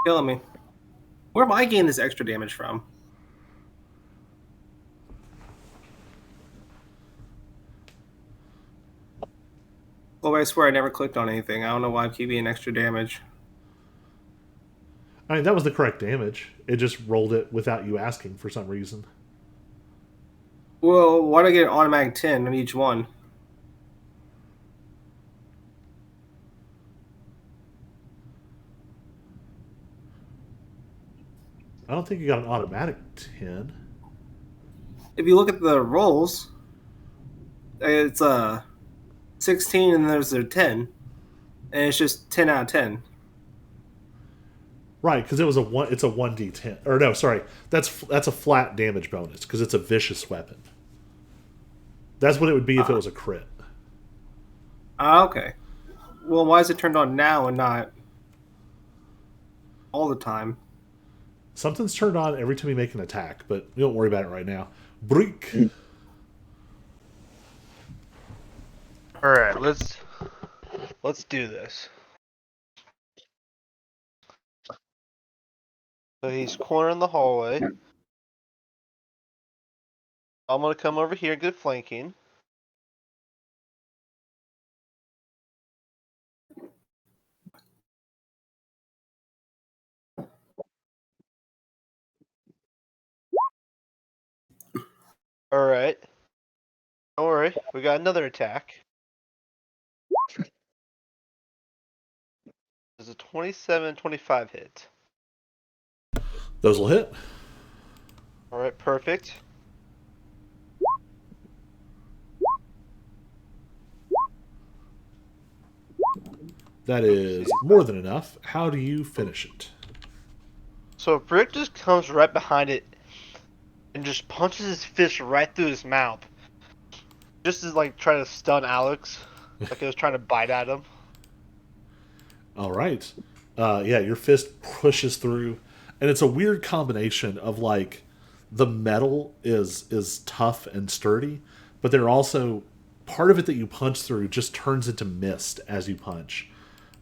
Killing me. Where am I getting this extra damage from? Well, I swear I never clicked on anything. I don't know why I keep getting extra damage. I mean, that was the correct damage. It just rolled it without you asking for some reason. Well, why do I get an automatic 10 on each one? I don't think you got an automatic 10. If you look at the rolls, it's 16 and there's a 10. And it's just 10 out of 10. Right, because it was it's a 1d10. Or no, sorry. That's a flat damage bonus because it's a vicious weapon. That's what it would be if it was a crit. Okay. Well, why is it turned on now and not all the time? Something's turned on every time you make an attack, but we don't worry about it right now. Break. All right, let's do this. So he's cornering the hallway. I'm gonna come over here, good flanking. All right. Don't worry, we got another attack. There's a 27-25 hit. Those will hit. All right, perfect. That is more than enough. How do you finish it? So Brick just comes right behind it and just punches his fist right through his mouth. Just as like trying to stun Alex. Like it was trying to bite at him. All right. Yeah, your fist pushes through, and it's a weird combination of like the metal is tough and sturdy, but they're also part of it that you punch through just turns into mist as you punch,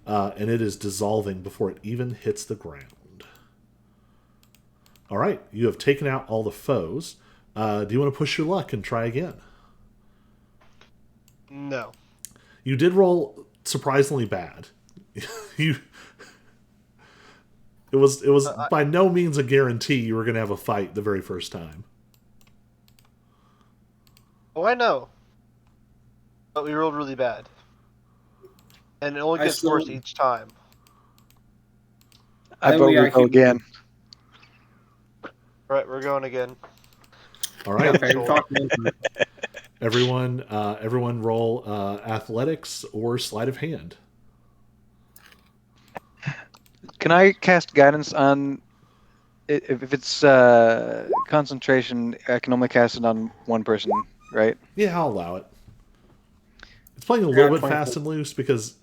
and it is dissolving before it even hits the ground. All right, you have taken out all the foes. Do you want to push your luck and try again? No. You did roll surprisingly bad. you it was by no means a guarantee you were going to have a fight the very first time. Oh, I know. But we rolled really bad. And it only I gets still- worse each time. I Then vote we we go actually- again. Alright, we're going again. All right, Okay, talk me into it. everyone roll athletics or sleight of hand. Can I cast guidance on if it's concentration? I can only cast it on one person, right? Yeah, I'll allow it. It's playing a Yeah, little bit 24. fast and loose because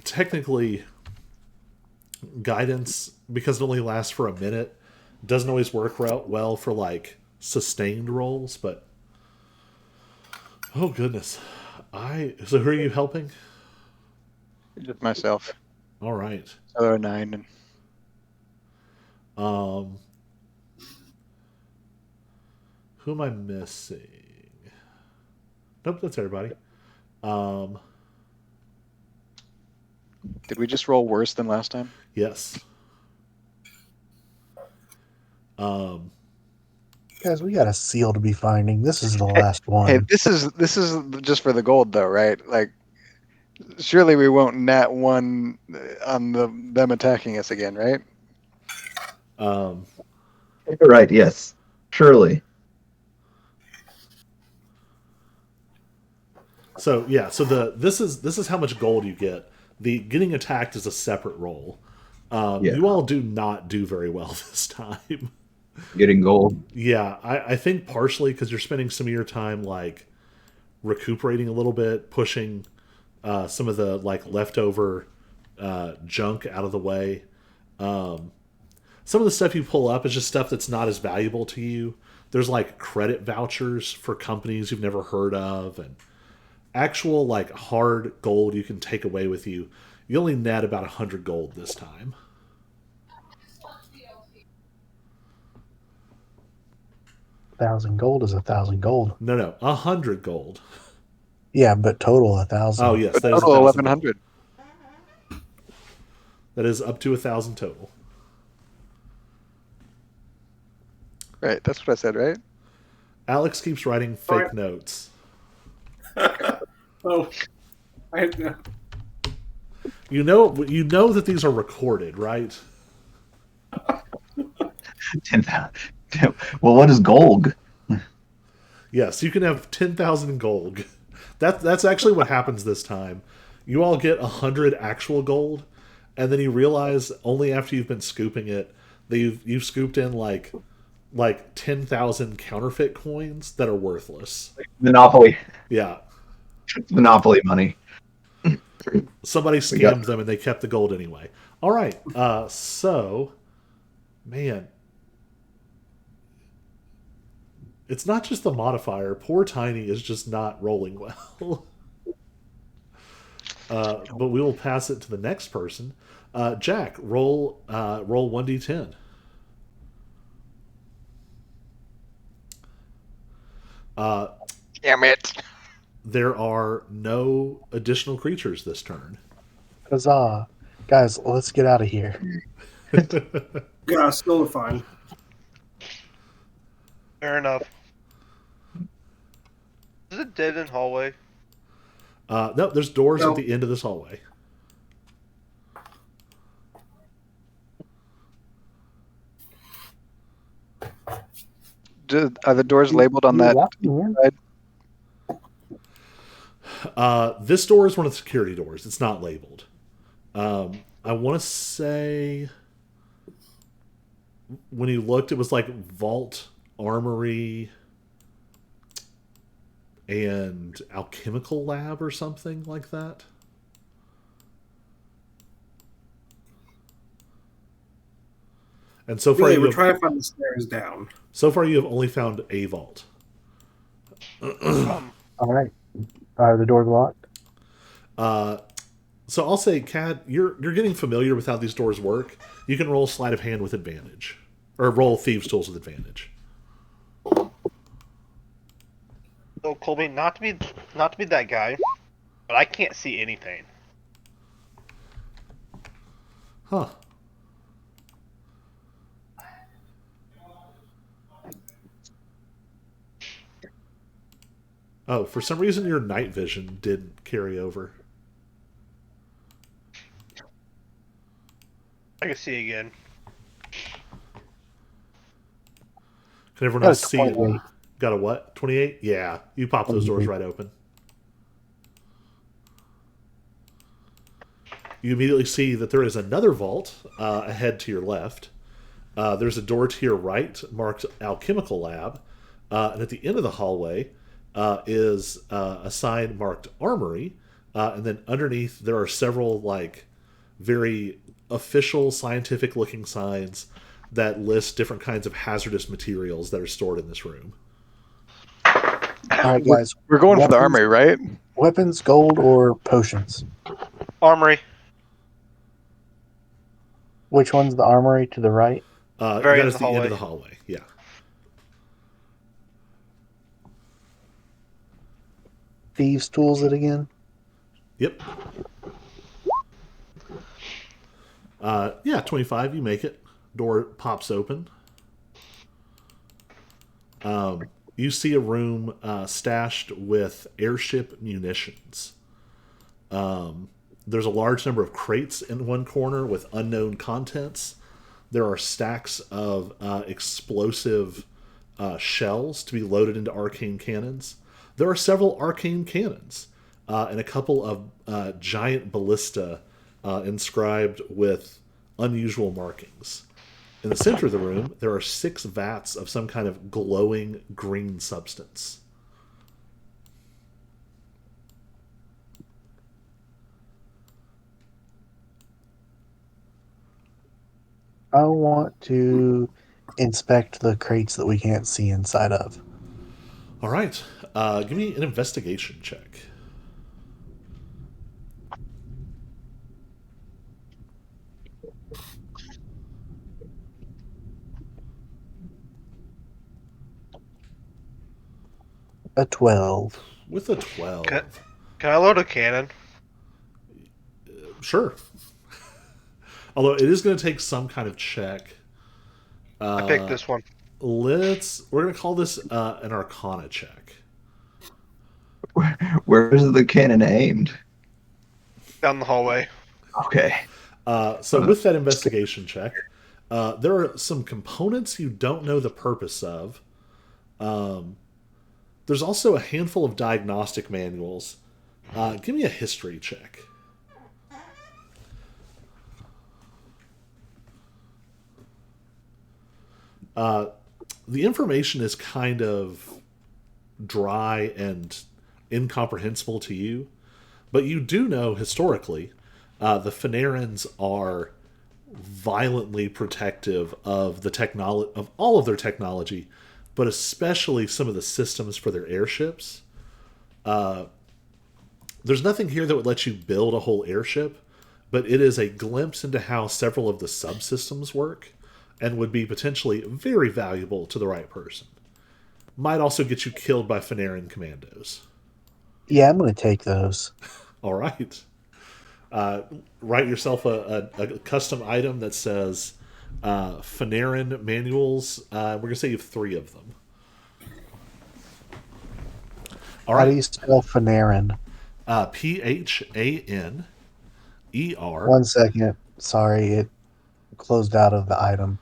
technically guidance, because it only lasts for a minute, doesn't always work well for like sustained rolls, but oh goodness. So who are you helping? Just myself. All right. So there are 9. And Who am I missing? Nope, that's everybody. did we just roll worse than last time? Yes. Guys, we got a seal to be finding. This is the last one. Hey, this is just for the gold though, right? Like, surely we won't nat 1 on them attacking us again, right? You're right. Yes, surely. So yeah, so this is how much gold you get. The getting attacked is a separate roll. Yeah. You all do not do very well this time. Getting gold. Yeah, I think partially because you're spending some of your time like recuperating a little bit, pushing some of the like leftover junk out of the way. Some of the stuff you pull up is just stuff that's not as valuable to you. There's like credit vouchers for companies you've never heard of, and actual like hard gold you can take away with you. You only net about 100 gold this time. $1,000 gold is 1,000 gold. No, 100 gold. Yeah, but total 1,000. Oh yes, But that is total 1,000 gold. 1100. That is up to 1,000 total. Right, that's what I said, right? Alex keeps writing fake Alright. notes. Oh, I You know that these are recorded, right? 10,000. Well, what is gold? Yes, you can have 10,000 gold. That's actually what happens this time. You all get 100 actual gold, and then you realize only after you've been scooping it that you've scooped in like 10,000 counterfeit coins that are worthless. Monopoly. Yeah. Monopoly money. Somebody We got- scammed them and they kept the gold anyway. All right. So, man, it's not just the modifier. Poor Tiny is just not rolling well. But we will pass it to the next person. Jack, roll 1d10. Damn it. There are no additional creatures this turn. Huzzah. Guys, let's get out of here. yeah, still fine. Fair enough. Is it dead end hallway? No, there's doors at No. the end of this hallway. Are the doors labeled on You that locked me in. side? This door is one of the security doors. It's not labeled. I want to say when you looked, it was like vault, armory, and alchemical lab or something like that. And so far, Really, you we're have, trying to find the stairs down. so far you have only found a vault. Um, All right. Are the doors locked? So I'll say, Kat, you're getting familiar with how these doors work. You can roll sleight of hand with advantage, or roll thieves' tools with advantage. so Colby, not to be that guy, but I can't see anything. Huh. Oh, for some reason your night vision didn't carry over. I can see again. Can everyone Got a else see it? 28. Got a what? 28? Yeah. You pop those doors right open. You immediately see that there is another vault ahead to your left. There's a door to your right marked Alchemical Lab. And at the end of the hallway is a sign marked Armory. And then underneath, there are several, like, very official scientific looking signs that list different kinds of hazardous materials that are stored in this room. All right, guys. We're going for the Weapons- armory, right? Weapons, gold, or potions? Armory. Which one's the armory to the right? Very That end is of the the end of the hallway. hallway. Yeah. Thieves' tools it again? Yep. Yeah, 25. You make it. Door pops open. You see a room stashed with airship munitions. There's a large number of crates in one corner with unknown contents. There are stacks of explosive shells to be loaded into arcane cannons. There are several arcane cannons and a couple of giant ballista inscribed with unusual markings. In the center of the room, there are 6 vats of some kind of glowing green substance. I want to inspect the crates that we can't see inside of. All right, give me an investigation check. A 12. With a 12. Can I load a cannon? Sure. Although it is going to take some kind of check. I picked this one. We're going to call this an Arcana check. Where's the cannon aimed? Down the hallway. Okay. So with that investigation check, there are some components you don't know the purpose of. There's also a handful of diagnostic manuals. Give me a history check. The information is kind of dry and incomprehensible to you, but you do know historically the Phanarans are violently protective of the technology of all of their technology, but especially some of the systems for their airships. There's nothing here that would let you build a whole airship, but it is a glimpse into how several of the subsystems work and would be potentially very valuable to the right person. Might also get you killed by Phaneran commandos. Yeah, I'm going to take those. All right. Write yourself a custom item that says Phaneran manuals. We're going to say you have 3 of them. All How do right. you spell Phaneron? Phaner. One second. Sorry, it closed out of the item.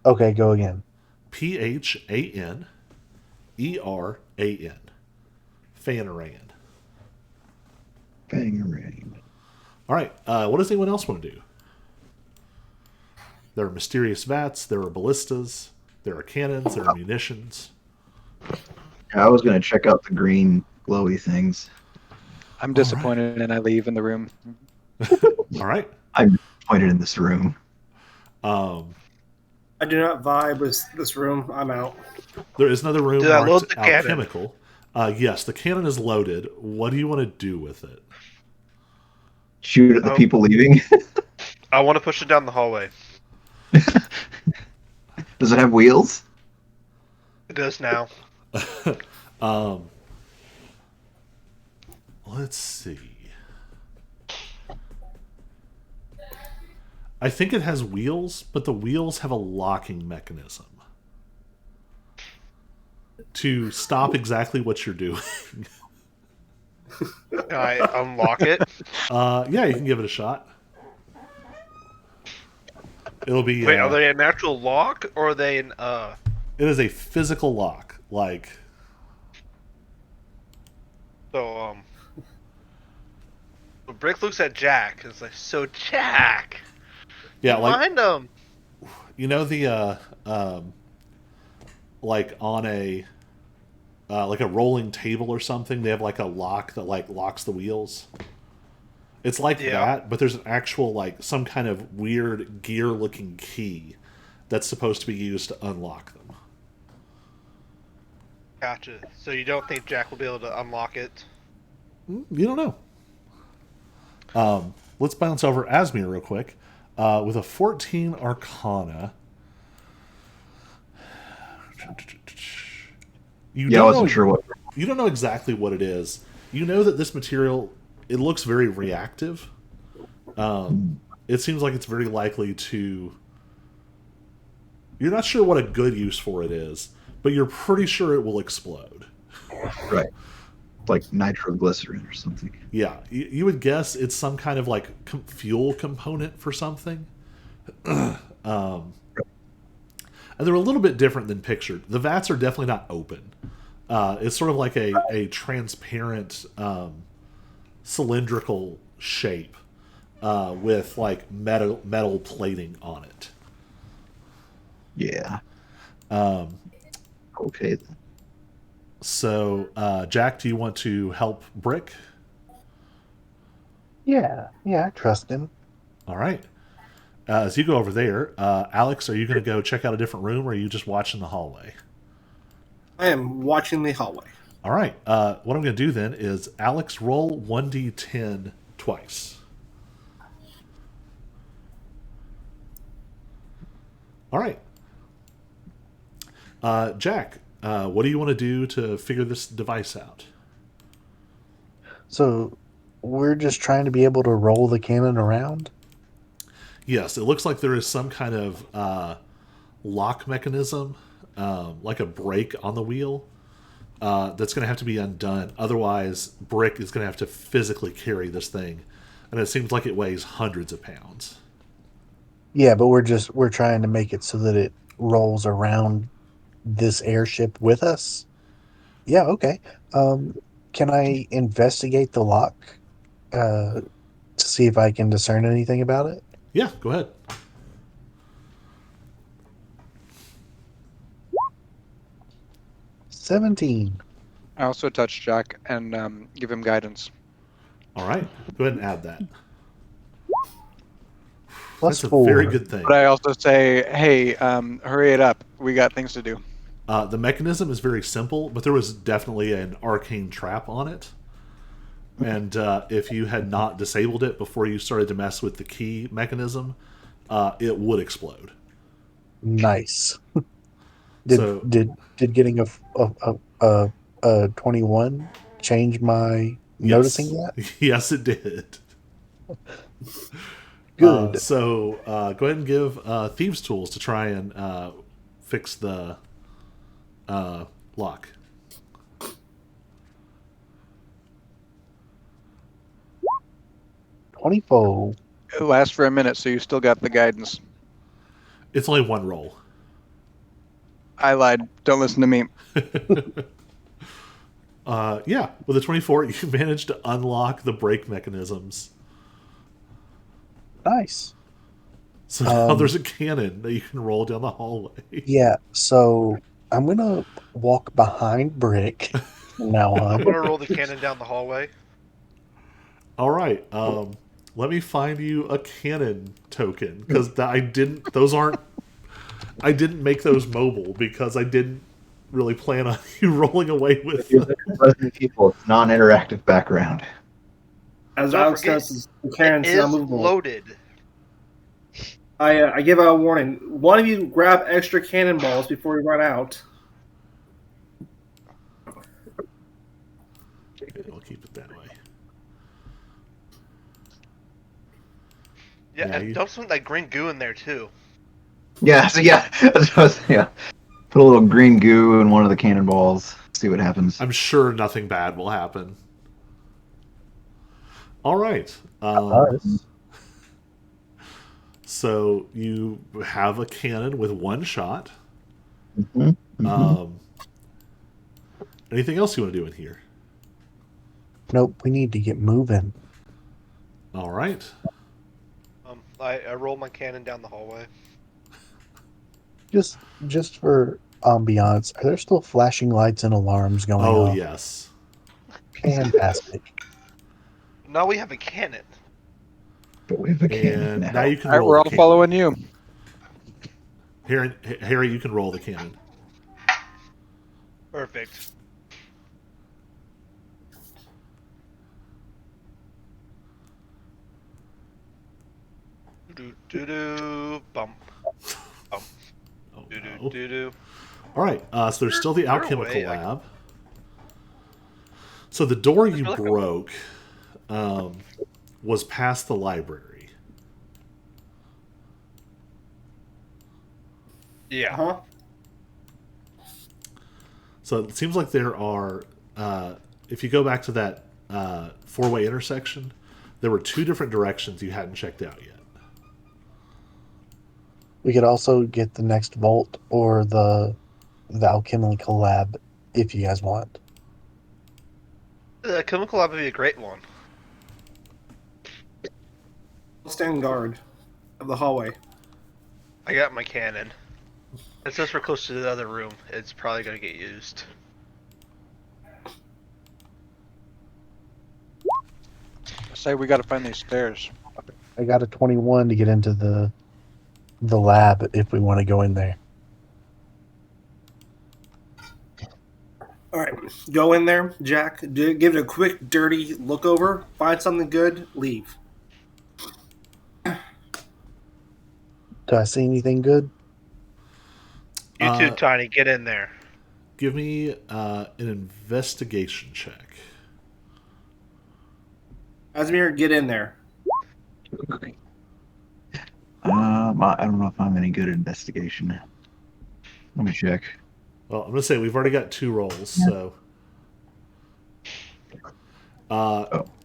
Okay, go again. Phaneran. Fanaran. Bangarang. All right. What does anyone else want to do? There are mysterious vats. There are ballistas. There are cannons. There are munitions. I was gonna check out the green glowy things. I'm disappointed, and I leave in the room. All right. I'm disappointed in this room. Um, I do not vibe with this room. I'm out. there is another room Did I load marked the cannon? alchemical. Yes, the cannon is loaded. What do you want to do with it? Shoot at the Oh. people leaving. I want to push it down the hallway. Does it have wheels? It does now. Let's see. I think it has wheels, but the wheels have a locking mechanism to stop exactly what you're doing. Can I unlock it? Yeah, you can give it a shot. It'll be. Wait, are they an actual lock or are they an It is a physical lock. Like, so Brick looks at Jack and is like, so Jack, yeah, like find him. you know the like on a like a rolling table or something. They have like a lock that like locks the wheels. It's like Yeah. that, but there's an actual like some kind of weird gear-looking key that's supposed to be used to unlock them. Gotcha. So you don't think Jack will be able to unlock it? You don't know. Let's bounce over Asmir real quick. With a 14 Arcana. You Yeah, I don't wasn't know, sure what. You don't know exactly what it is. You know that this material, it looks very reactive. It seems like it's very likely to... You're not sure what a good use for it is, but you're pretty sure it will explode. Right. Like nitroglycerin or something. Yeah, you would guess it's some kind of like fuel component for something. And they're a little bit different than pictured. The vats are definitely not open. It's sort of like a transparent cylindrical shape with like metal plating on it. Yeah. Okay then. So, Jack, do you want to help Brick? Yeah, I trust him. All right. As you go over there, Alex, are you going to go check out a different room, or are you just watching the hallway? I am watching the hallway. All right. What I'm going to do then is Alex roll 1d10 twice. All right. Jack, what do you want to do to figure this device out? So we're just trying to be able to roll the cannon around? Yes, it looks like there is some kind of lock mechanism, like a brake on the wheel, that's going to have to be undone. Otherwise, Brick is going to have to physically carry this thing, and it seems like it weighs hundreds of pounds. Yeah, but we're trying to make it so that it rolls around this airship with us. Yeah, okay. Can I investigate the lock to see if I can discern anything about it? Yeah, go ahead. 17. I also touch Jack and give him guidance. All right, go ahead and add that. Plus That's a 4. very good thing. But I also say, hey, hurry it up. We got things to do. The mechanism is very simple, but there was definitely an arcane trap on it. And if you had not disabled it before you started to mess with the key mechanism, it would explode. Nice. So- did getting a 21 change my noticing that? Yes, it did. Good. So go ahead and give Thieves' Tools to try and fix the lock. 24. It lasts for a minute, so you still got the guidance. It's only one roll. I lied. Don't listen to me. Yeah, with a 24, you managed to unlock the brake mechanisms. Nice. So now there's a cannon that you can roll down the hallway. Yeah, so I'm gonna walk behind Brick from now I'm on. gonna roll the cannon down the hallway. All right, let me find you a cannon token because I didn't. Those aren't. I didn't make those mobile because I didn't really plan on you rolling away with If you're them. looking for other people, it's non-interactive background. As Don't Alex forget, says, the cannon's it not is movable. loaded. I give out a warning. One of you grab extra cannonballs before we run out. Okay, I'll keep it that way. Yeah, Yeah, and you- dump some of that green goo in there too. Yeah, so yeah, that's what I was, yeah. Put a little green goo in one of the cannonballs. See what happens. I'm sure nothing bad will happen. All right. Us. So you have a cannon with one shot. Mm-hmm. Anything else you want to do in here? Nope, we need to get moving. All right. I roll my cannon down the hallway. Just for ambiance, are there still flashing lights and alarms going Oh, off? yes. Fantastic. Now we have a cannon. But we have a cannon And now. now you can All right, roll we're the all cannon. following you. Harry, you can roll the cannon. Perfect. Do do do bump bump Oh, do no. do do. All right. So there's still the Is there a alchemical way lab. So the door you there like a- broke was past the library. Yeah. Huh? So it seems like there are, if you go back to that four-way intersection, there were two different directions you hadn't checked out yet. We could also get the next vault or the alchemical lab if you guys want. The chemical lab would be a great one. Stand guard of the hallway. I got my cannon. And since we're close to the other room, it's probably gonna get used. Say we got to find these stairs. I got a 21 to get into the lab if we want to go in there. All right, go in there, Jack. Give it a quick, dirty look over. Find something good. Leave. Do I see anything good? You too, Tiny. Get in there. Give me an investigation check. Asmir, get in there. I don't know if I'm any good at investigation. Let me check. Well, I'm going to say we've already got two rolls, so...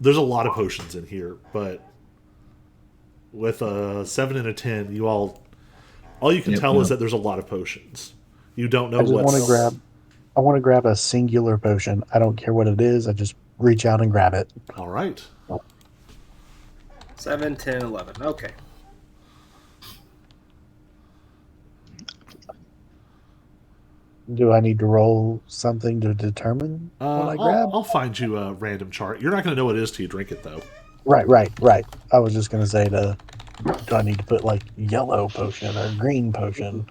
There's a lot of potions in here, but with a 7 and a 10, you all you can tell is that there's a lot of potions. You don't know I just what's... want to grab. I want to grab a singular potion. I don't care what it is. I just reach out and grab it. All right. 7, 10, 11. Okay. Do I need to roll something to determine what I grab? I'll find you a random chart. You're not going to know what it is till you drink it, though. Right. I was just gonna say do I need to put like yellow potion or green potion?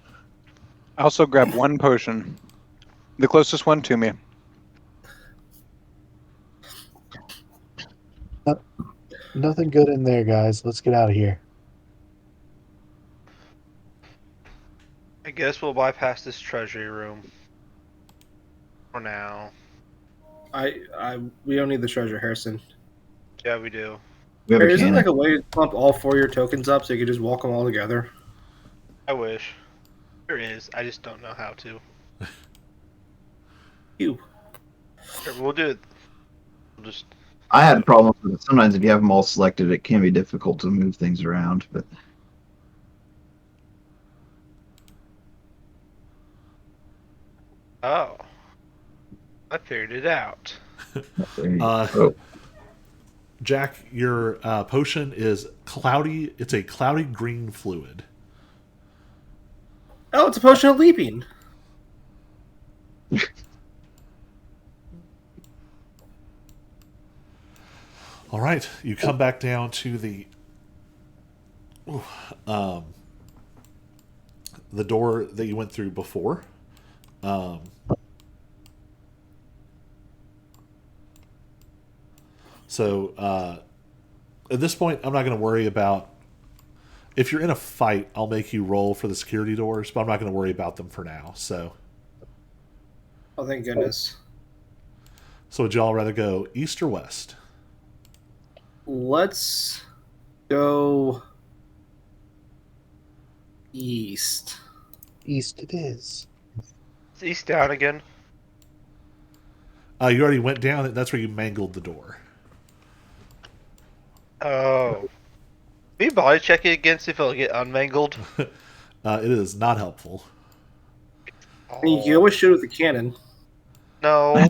I also grab one potion. The closest one to me. Nothing good in there, guys. Let's get out of here. I guess we'll bypass this treasury room. For now. We don't need the treasure, Harrison. Yeah, we do. We have Hey, a is there cannon. like a way to pump all 4 of your tokens up so you can just walk them all together? I wish. There is. I just don't know how to. You. Here, we'll do it. We'll just I had problems with it. Sometimes if you have them all selected, it can be difficult to move things around. But Oh, I figured it out. there you Uh, go. Jack, your potion is cloudy. It's a cloudy green fluid. Oh, it's a potion of leaping. All right, you come back down to the door that you went through before. Um, so at this point, I'm not going to worry about. If you're in a fight, I'll make you roll for the security doors, but I'm not going to worry about them for now. So Oh, thank goodness. would y'all rather go east or west? Let's go east. East it is. Is east down again? You already went down. That's where you mangled the door. Oh. Can you body check it again, see if it'll get unmangled? It is not helpful. I mean, you can always shoot with the cannon. No.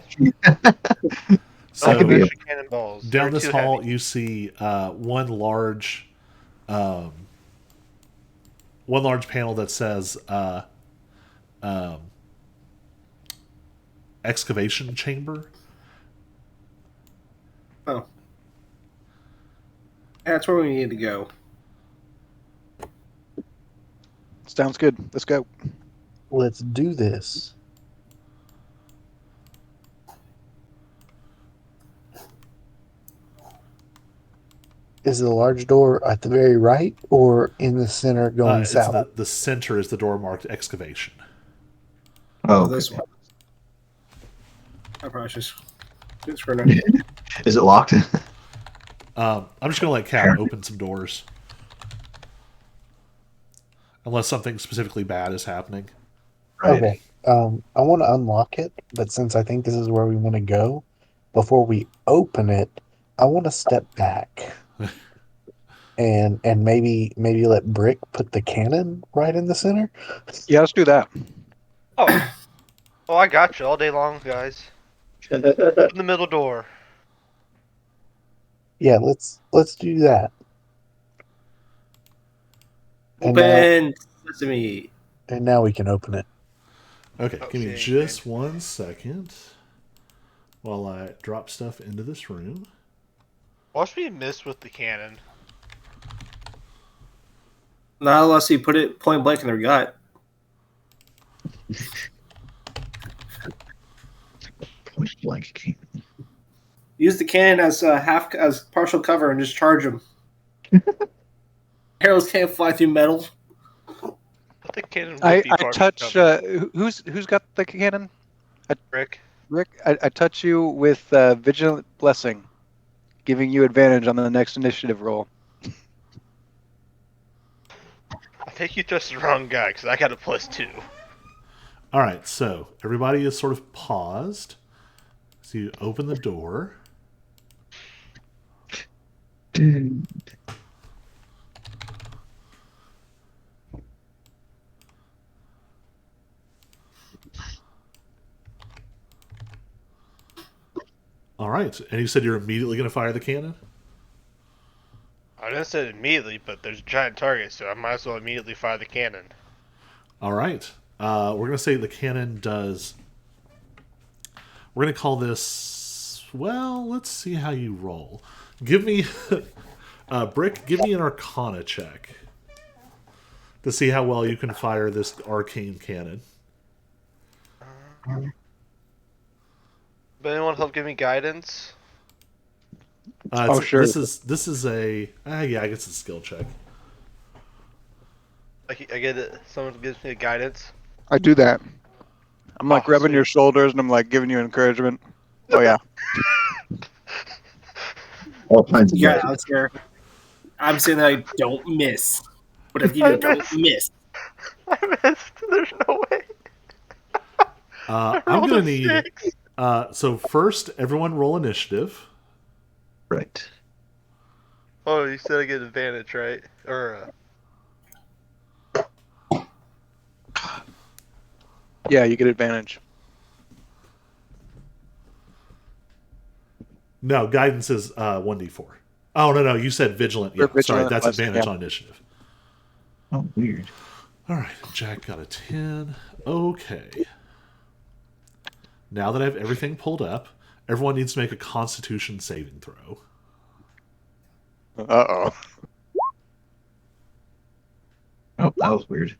So could be a- cannonballs. down They're this too hall, heavy. you see um, one large panel that says um, excavation chamber. Oh. That's where we need to go. Sounds good. Let's go. Let's do this. Is the large door at the very right or in the center going It's south? the center is the door marked excavation. Oh, Oh, this okay. one. I probably just screw it. Is it locked? I'm just gonna let Cal open some doors, unless something specifically bad is happening. Right. Okay. I want to unlock it, but since I think this is where we want to go, before we open it, I want to step back and maybe let Brick put the cannon right in the center. Yeah, let's do that. Oh. Oh, I got you all day long, guys. In the middle door. Yeah, let's do that. Open sesame. And now we can open it. Okay, Oh, give me see, just 1 second while I drop stuff into this room. Watch me miss with the cannon. Not unless you put it point blank in their gut. Point blank cannon. Use the cannon as as partial cover and just charge them. Arrows can't fly through metal. But the cannon would I be partial touch. cover. Who's got the cannon? Rick. Rick, I touch you with Vigilant Blessing, giving you advantage on the next initiative roll. I think you touched the wrong guy, because I got a +2. All right, so everybody is sort of paused. So you open the door. All right, and you said you're immediately going to fire the cannon? I didn't say it immediately, but there's a giant target, so I might as well immediately fire the cannon. All right. We're going to say the cannon does. We're going to call this. Well, let's see how you roll. Give me. Brick, give me an Arcana check to see how well you can fire this arcane cannon. But anyone help give me guidance? Sure. This is a. Yeah, I guess it's a skill check. I get it. Someone gives me a guidance. I do that. I'm like Oh, rubbing sweet. your shoulders and I'm like giving you encouragement. Oh yeah. All kinds of Yeah, guys. out here. I'm saying that I don't miss. But if you I don't missed. miss, I missed. There's no way. I'm rolled going a to need. 6. So first, everyone roll initiative. Right. Oh, you said I get advantage, right? Or Yeah, you get advantage. No, guidance is 1d4. Oh, no, you said vigilant. Or Yeah, sorry, vigilant that's plus, advantage yeah. on initiative. Oh, weird. All right, Jack got a 10. Okay. Now that I have everything pulled up, everyone needs to make a constitution saving throw. Uh-oh. Oh, that was weird.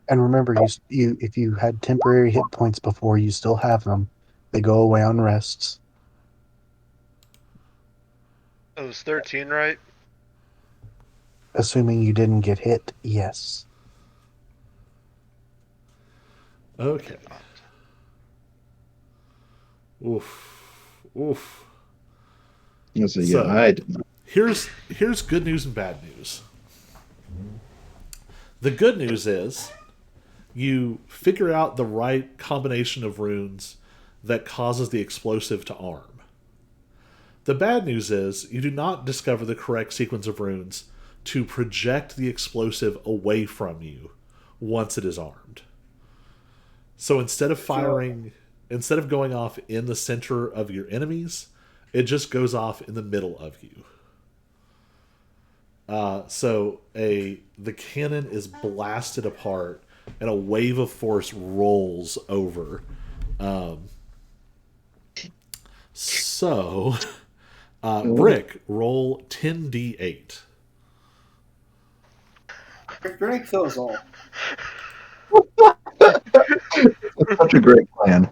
And remember, you if you had temporary hit points before, you still have them. They go away on rests. it was 13, right? Assuming you didn't get hit, yes. Okay. Oof. Oof. So, yeah, So- I did not. Here's good news and bad news. The good news is you figure out the right combination of runes that causes the explosive to arm. The bad news is you do not discover the correct sequence of runes to project the explosive away from you once it is armed. So instead of going off in the center of your enemies, it just goes off in the middle of you. So the cannon is blasted apart, and a wave of force rolls over. So, Brick, roll 10d8. You're gonna kill us all. That's such a great plan.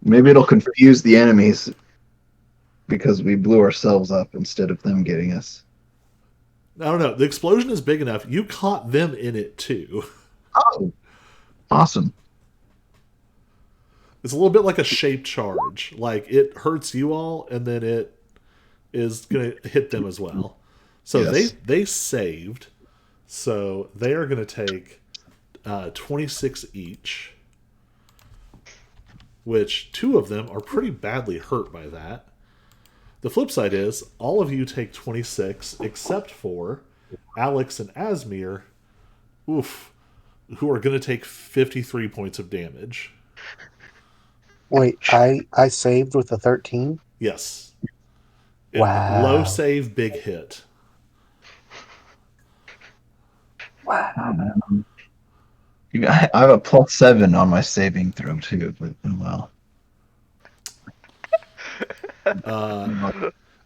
Maybe it'll confuse the enemies because we blew ourselves up instead of them getting us. I don't know. The explosion is big enough. You caught them in it too. Oh, awesome. It's a little bit like a shaped charge. Like it hurts you all, and then it is going to hit them as well. So Yes. they saved. So they are going to take 26 each, which 2 of them are pretty badly hurt by that. The flip side is all of you take 26 except for Alex and Asmir, oof, who are going to take 53 points of damage. Wait, I saved with a 13? Yes. Wow. Low save, big hit. I have a +7 on my saving throw too, but oh well.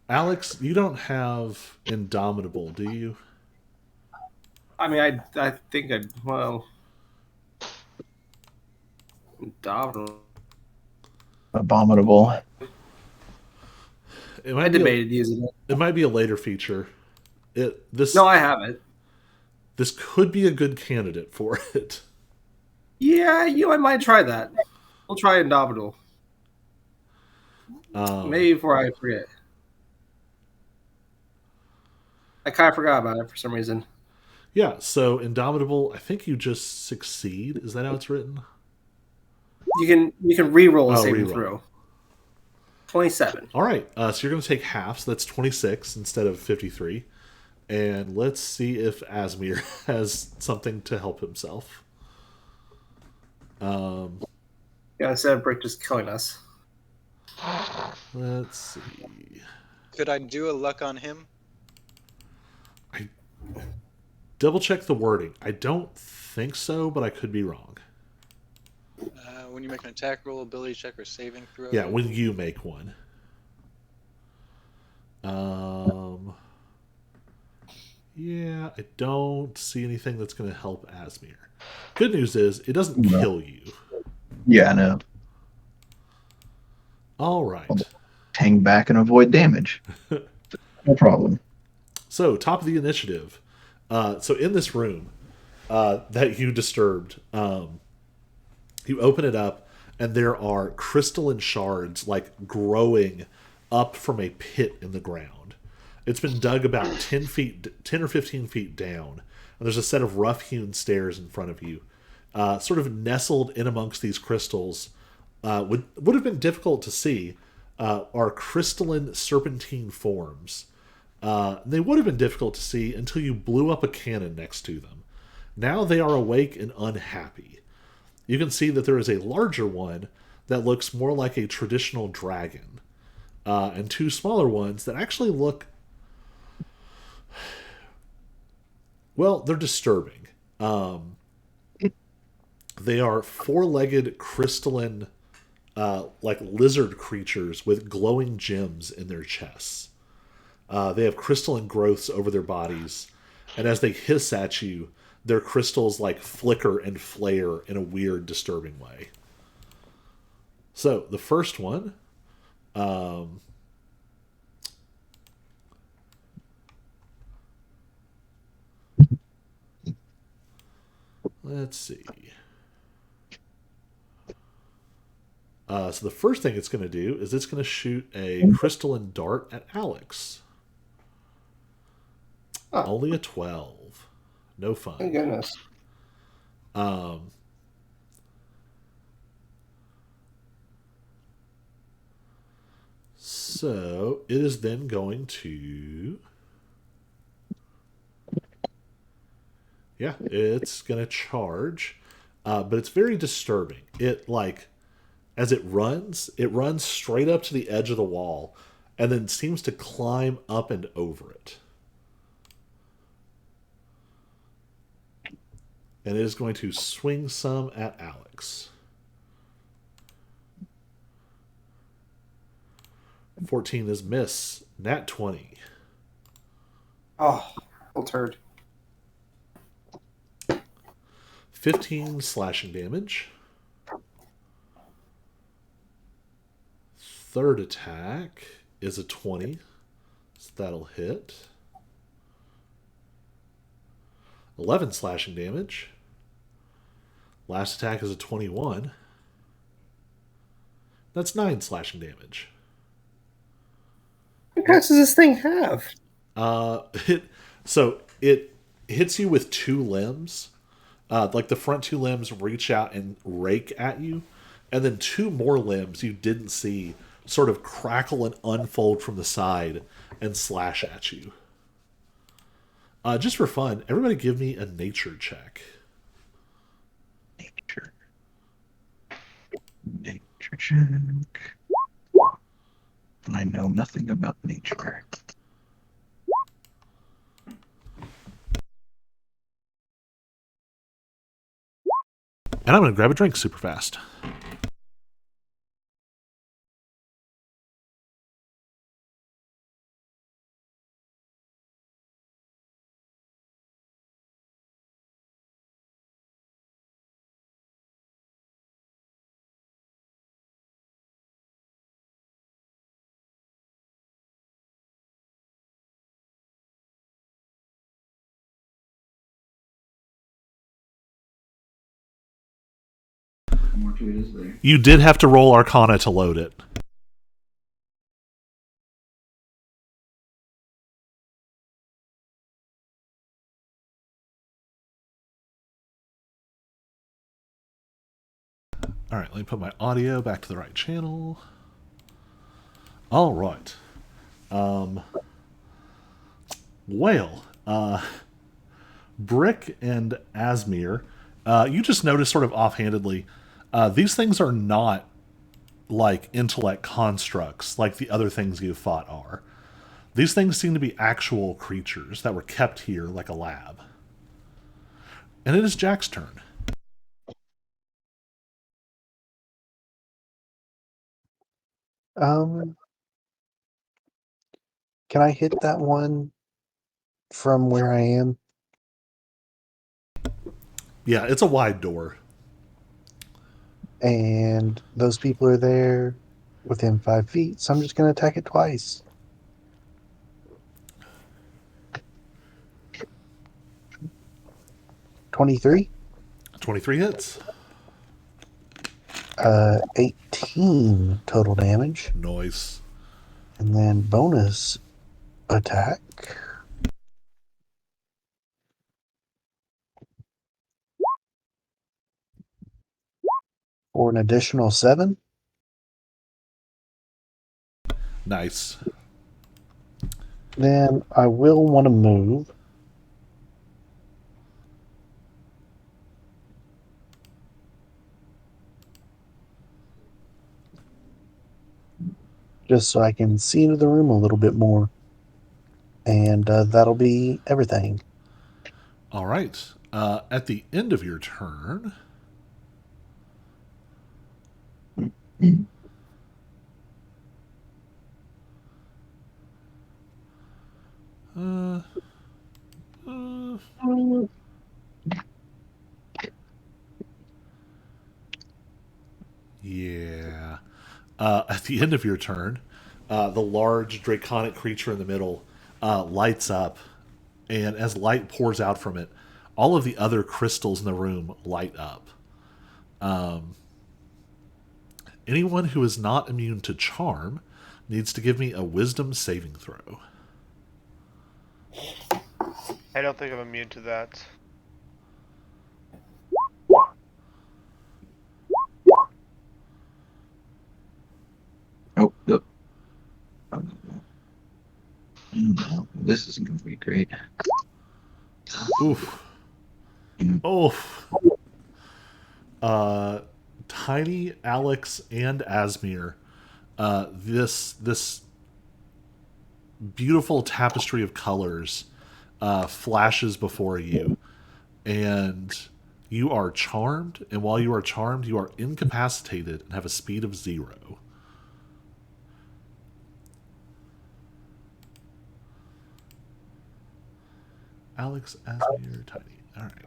Alex, you don't have Indomitable, do you? I mean, I think Indomitable. Abominable. It I might be debated using it. it might be a later feature. No, I haven't. This could be a good candidate for it. Yeah, I might try that. We'll try Indomitable. Maybe before I forget. I kind of forgot about it for some reason. Yeah, so Indomitable, I think you just succeed. Is that how it's written? You can re-roll a Oh, saving reroll. throw. 27. All right, so you're going to take half, so that's 26 instead of 53. And let's see if Asmir has something to help himself. Yeah, instead of Brick just killing us. Let's see. Could I do a luck on him? Double check the wording. I don't think so, but I could be wrong. When you make an attack roll, ability check, or saving throw? Yeah, when you make one. Yeah, I don't see anything that's going to help Asmir. Good news is, it doesn't kill you. Yeah, I know. All right. Hang back and avoid damage. No problem. So, top of the initiative. So, in this room that you disturbed, you open it up, and there are crystalline shards like growing up from a pit in the ground. It's been dug about 10 or 15 feet down, And there's a set of rough-hewn stairs in front of you. Sort of nestled in amongst these crystals, would have been difficult to see, are crystalline serpentine forms. They would have been difficult to see until you blew up a cannon next to them. Now they are awake and unhappy. You can see that there is a larger one that looks more like a traditional dragon, and two smaller ones that actually look, well, they're disturbing. They are four-legged crystalline, like lizard creatures with glowing gems in their chests. They have crystalline growths over their bodies, and as they hiss at you, their crystals like flicker and flare in a weird, disturbing way. So the first one, let's see. So the first thing it's going to do is it's going to shoot a crystalline dart at Alex. Oh. Only a 12. No fun. Thank goodness. So it is then going to... Yeah, it's going to charge. But it's very disturbing. It, like, as it runs straight up to the edge of the wall and then seems to climb up and over it. And it is going to swing some at Alex. 14 is miss. Nat 20. Oh, little turd. 15 slashing damage. Third attack is a 20. So that'll hit. 11 slashing damage. Last attack is a 21. That's 9 slashing damage. What class does this thing have? So it hits you with two limbs. Like the front two limbs reach out and rake at you, and then two more limbs you didn't see sort of crackle and unfold from the side and slash at you. Just for fun, everybody give me a nature check. Nature check. I know nothing about nature. And I'm going to grab a drink super fast. More to it is there. You did have to roll Arcana to load it. All right, let me put my audio back to the right channel. All right. Well, Brick and Asmir, you just noticed sort of offhandedly, these things are not like intellect constructs like the other things you've fought are. These things seem to be actual creatures that were kept here like a lab. And it is Jack's turn. Can I hit that one from where I am? Yeah, it's a wide door. And those people are there within 5 feet, so I'm just going to attack it twice. 23. 23 hits. 18 total damage. Nice. And then bonus attack. for an additional 7. Nice. Then I will want to move. Just so I can see into the room a little bit more. And that'll be everything. All right. At the end of your turn, uh, yeah. At the end of your turn, the large draconic creature in the middle lights up, and as light pours out from it, all of the other crystals in the room light up. Anyone who is not immune to charm needs to give me a wisdom saving throw. I don't think I'm immune to that. Oh, yep. This isn't going to be great. Oof. Oof. Tiny, Alex, and Asmir. This beautiful tapestry of colors flashes before you, and you are charmed. And while you are charmed, you are incapacitated and have a speed of 0. Alex, Asmir, Tiny. All right.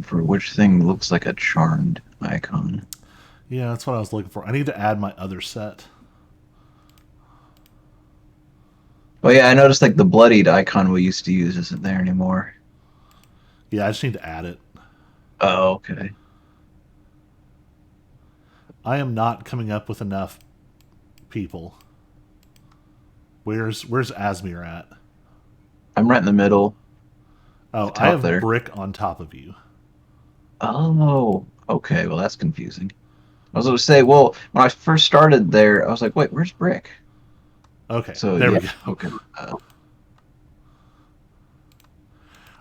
For which thing looks like a charmed icon? Yeah, that's what I was looking for. I need to add my other set. Oh yeah, I noticed like the bloodied icon we used to use isn't there anymore. Yeah, I just need to add it. Oh, okay. I am not coming up with enough people. Where's Asmir at? I'm right in the middle. Oh, The I top have there. Brick on top of you. Oh, okay. Well, that's confusing. I was going to say, well, when I first started there, I was like, wait, where's Brick? Okay, So there yeah, we go. okay. All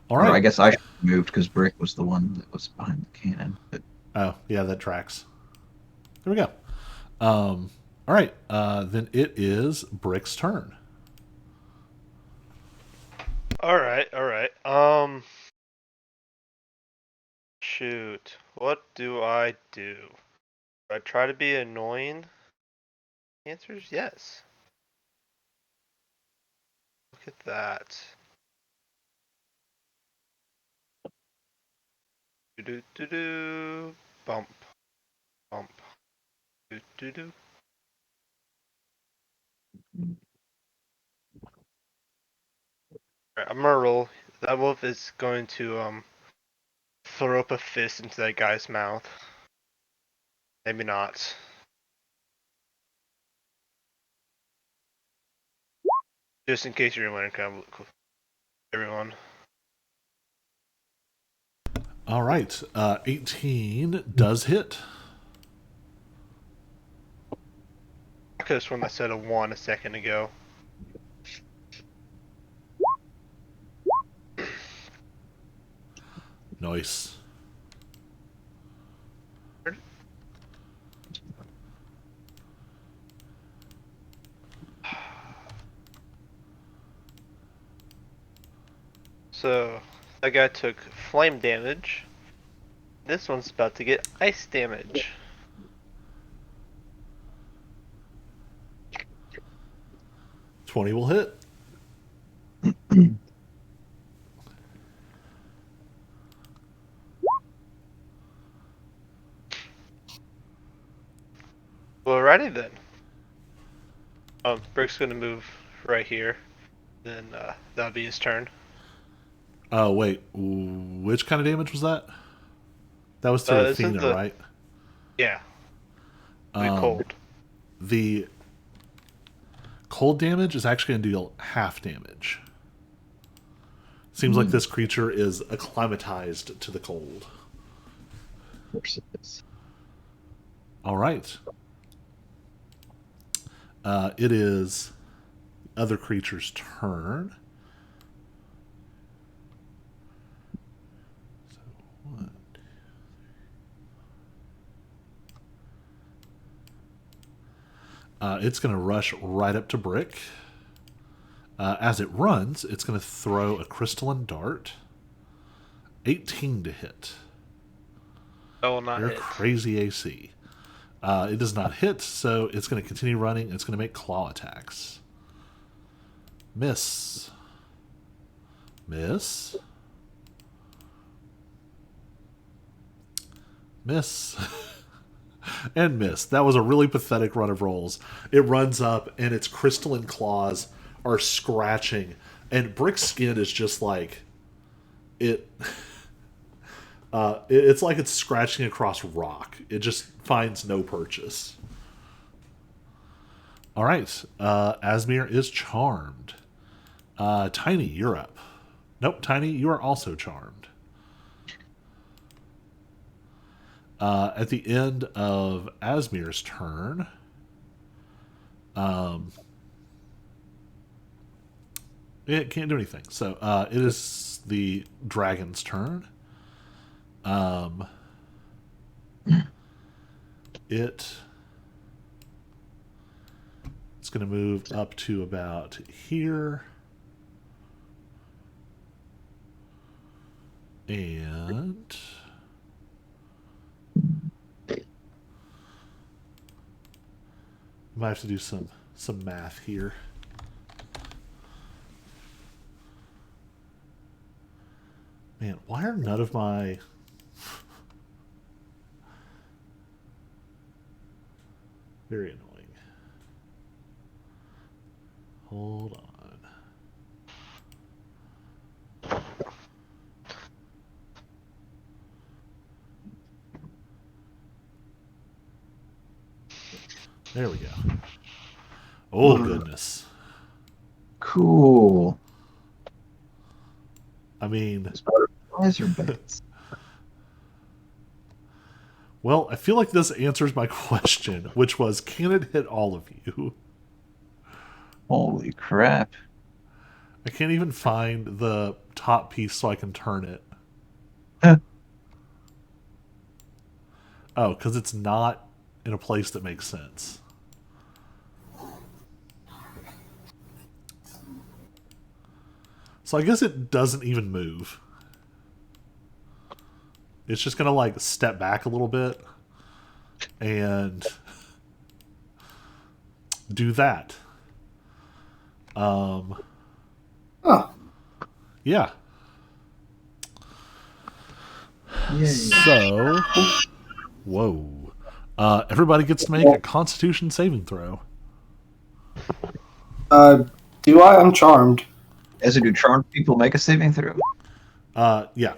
Or I right. guess I should have moved because Brick was the one that was behind the cannon. But Oh, yeah, that tracks. There we go. All right, then it is Brick's turn. Alright. Shoot. What do I do? Do I try to be annoying? The answer is yes. Look at that. Do do do do. Bump. Bump. Do do do. Alright, I'm gonna roll. That wolf is going to throw up a fist into that guy's mouth. Maybe not. Just in case you're wondering, kind of everyone. All right, 18 does hit. I could have sworn I said a 1 a second ago. Nice. So, that guy took flame damage. This one's about to get ice damage. $20 will hit. Well, alrighty then. Brick's gonna move right here. Then that'll be his turn. Oh, wait. Which kind of damage was that? That was to This is Athena, right? Yeah. Be cold. The cold damage is actually going to deal half damage. Seems like this creature is acclimatized to the cold. course it is. All right. It is other creature's turn. So, 1, 2, 3. It's going to rush right up to Brick. As it runs, it's going to throw a crystalline dart. 18 to hit. That will not You're hit. crazy AC. It does not hit, so it's going to continue running. It's going to make claw attacks. Miss. Miss. Miss. And miss. That was a really pathetic run of rolls. It runs up, and its crystalline claws are scratching, and Brick's skin is just like it. It's like it's scratching across rock. It just finds no purchase. All right, Asmir is charmed. Tiny, you're up. Nope, Tiny, you are also charmed. At the end of Asmir's turn, it can't do anything. So it is the dragon's turn. It's going to move up to about here. And might have to do some math here. Man, why are none of my... Very annoying. Hold on. There we go. Oh, goodness. Cool. I mean... Where's your bets? Well, I feel like this answers my question, which was, can it hit all of you? Holy crap. I can't even find the top piece so I can turn it. Oh, because it's not in a place that makes sense. So I guess it doesn't even move. It's just going to like step back a little bit and do that. Oh, Yeah. Yay. So, whoa. Everybody gets to make a Constitution saving throw. do I? I'm charmed. As do charmed people make a saving throw? Yeah.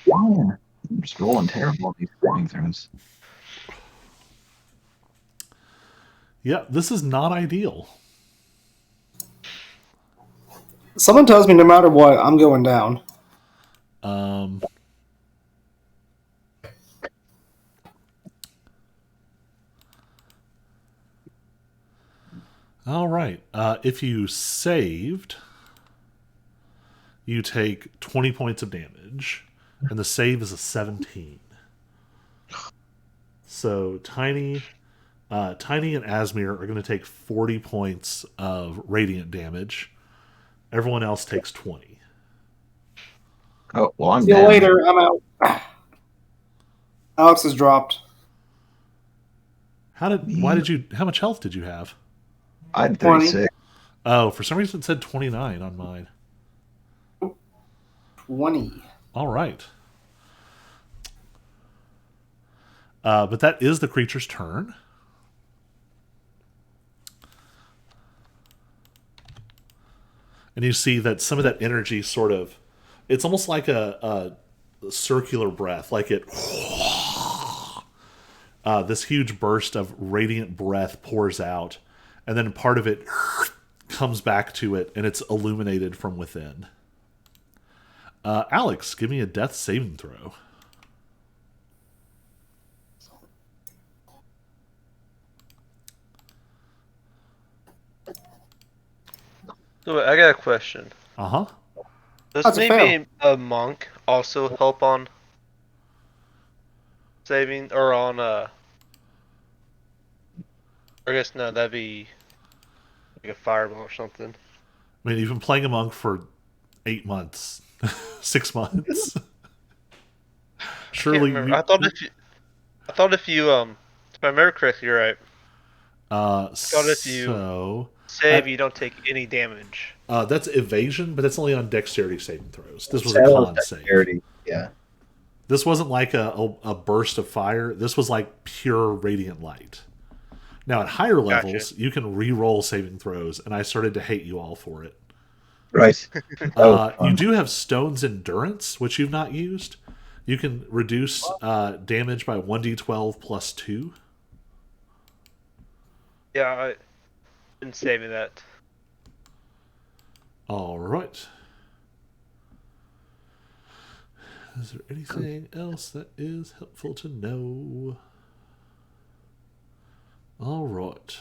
Man, I'm just rolling terrible on these saving throws. Yeah, this is not ideal. Someone tells me no matter what, I'm going down. All right. If you saved, you take 20 points of damage, and the save is a 17. So Tiny and Asmir are going to take 40 points of radiant damage. Everyone else takes 20. Oh, well, I'm See you down. later. I'm out. Alex has dropped. How much health did you have? I had 20. 36. Oh, for some reason it said 29 on mine. 20. All right. But that is the creature's turn. And you see that some of that energy sort of... It's almost like a circular breath. Like it... this huge burst of radiant breath pours out. And then part of it comes back to it, and it's illuminated from within. Alex, give me a death saving throw. So I got a question. Uh huh. Does That's a maybe a monk also help on saving or on I guess no, that'd be like a fireball or something. I mean, you've been playing a monk for 8 months, 6 months. I can't Surely remember. you. I thought if you if I remember correctly, you're right. Thought if you So save, you don't take any damage. that's evasion, but that's only on dexterity saving throws. This was a That was con save. dexterity. Yeah. This wasn't like a burst of fire. This was like pure radiant light. Now at higher levels, you can re-roll saving throws, and I started to hate you all for it. Right. That was You fun. do have Stone's Endurance, which you've not used. You can reduce damage by 1d12 plus 2. Yeah, I've been saving that. All right. Is there anything else that is helpful to know? All right.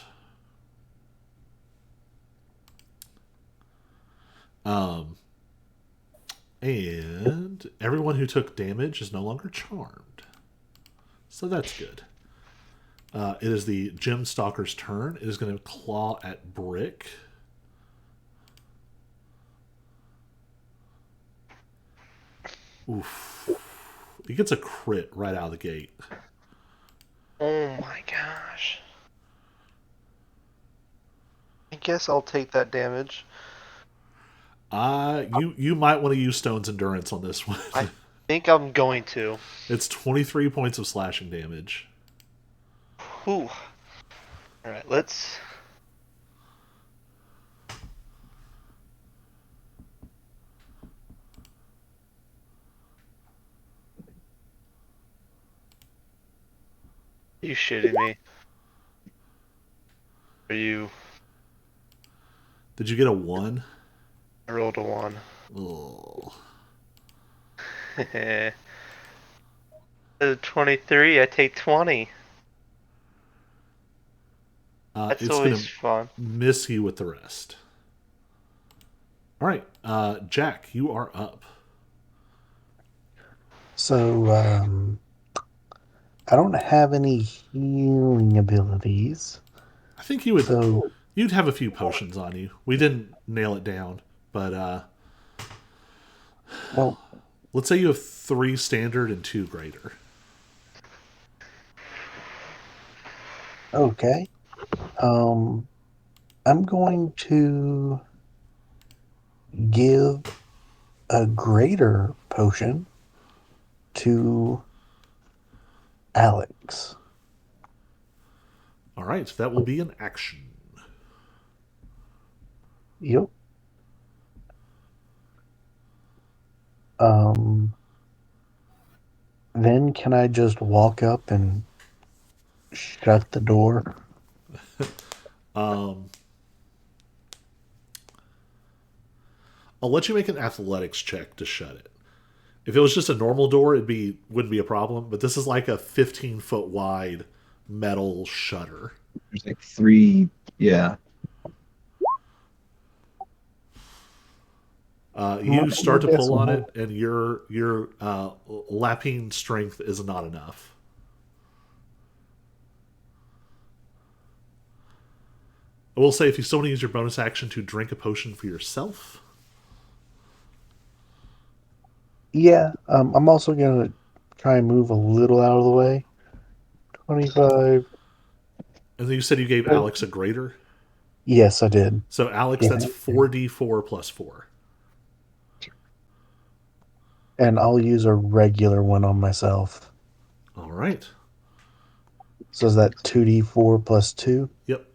And everyone who took damage is no longer charmed. So that's good. It is the Gem Stalker's turn. It is going to claw at Brick. Oof. He gets a crit right out of the gate. Oh my gosh. I guess I'll take that damage. You might want to use Stone's Endurance on this one. I think I'm going to. It's 23 points of slashing damage. Whew. Alright, let's. You shitting me? Are you? Did you get a 1? I rolled a 1. Oh. 23, I take 20. That's It's going always to fun. miss you with the rest. All right, Jack, you are up. So, I don't have any healing abilities. I think you would. So, You'd have a few potions on you. We didn't nail it down, but well, let's say you have 3 standard and 2 greater. okay. I'm going to give a greater potion to Alex. All right, that will be an action. Yep. Um, then can I just walk up and shut the door? I'll let you make an athletics check to shut it. If it was just a normal door, wouldn't be a problem. But this is like a 15-foot wide metal shutter. There's like 3. Yeah. You start to pull on it, and your lapping strength is not enough. I will say, if you still want to use your bonus action to drink a potion for yourself, Yeah. I'm also gonna try and move a little out of the way. 25. and then you said you gave Alex a greater. Yes, I did. So Alex, Yeah. that's 4d4 plus 4. And I'll use a regular one on myself. All right. So is that 2d4 plus 2? Yep.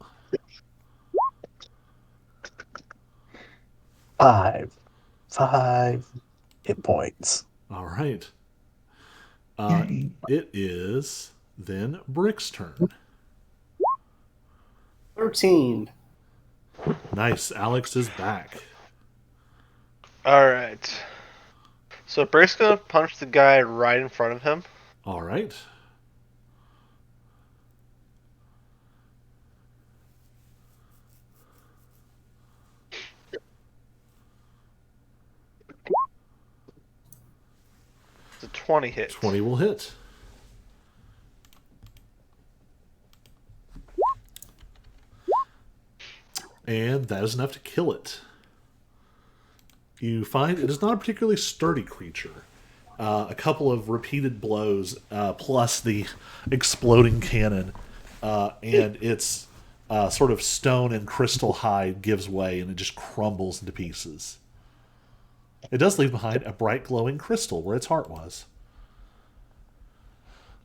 5. 5 hit points. All right. It is then Brick's turn. 13. Nice. Alex is back. Alright. So Brick's gonna punch the guy right in front of him. All right. It's a 20 hit. 20 will hit. And that is enough to kill it. You find it is not a particularly sturdy creature. A couple of repeated blows, plus the exploding cannon, and its sort of stone and crystal hide gives way and it just crumbles into pieces. It does leave behind a bright glowing crystal where its heart was.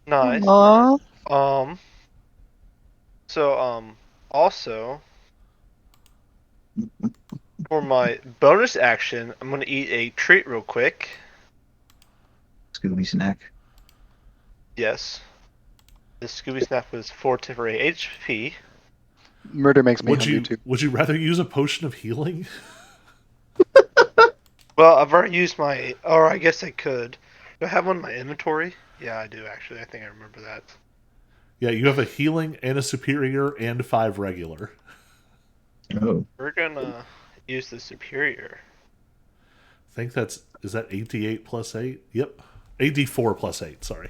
Nice. Aww. Also, for my bonus action, I'm gonna eat a treat real quick. Scooby snack. Yes. The Scooby Snap was 4 temporary HP. Murder makes me Would hungry you too. would you rather use a potion of healing? Well, I've already used my. Or I guess I could. Do I have one in my inventory? Yeah, I do actually. I think I remember that. Yeah, you have a healing and a superior and 5 regular. Oh. We're gonna use the superior. I think is that 8d8 plus 8? Yep. 8d4 plus 8, sorry.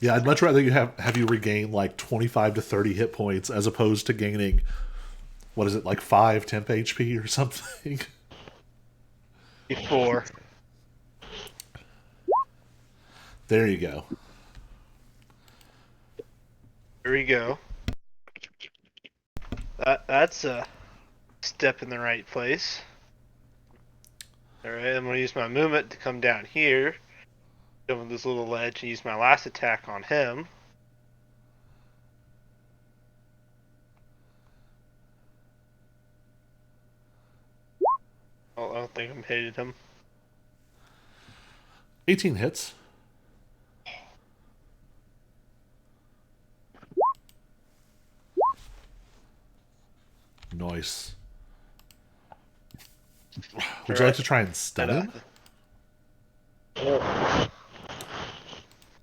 Yeah, I'd much rather you have you regain like 25 to 30 hit points as opposed to gaining, what is it, like 5 temp HP or something? Before. There you go. Here we go. That's a step in the right place. Alright, I'm gonna use my movement to come down here. Over this little ledge and use my last attack on him. Oh, I don't think I'm hitting him. 18 hits. Nice. Would you like to try and stun him?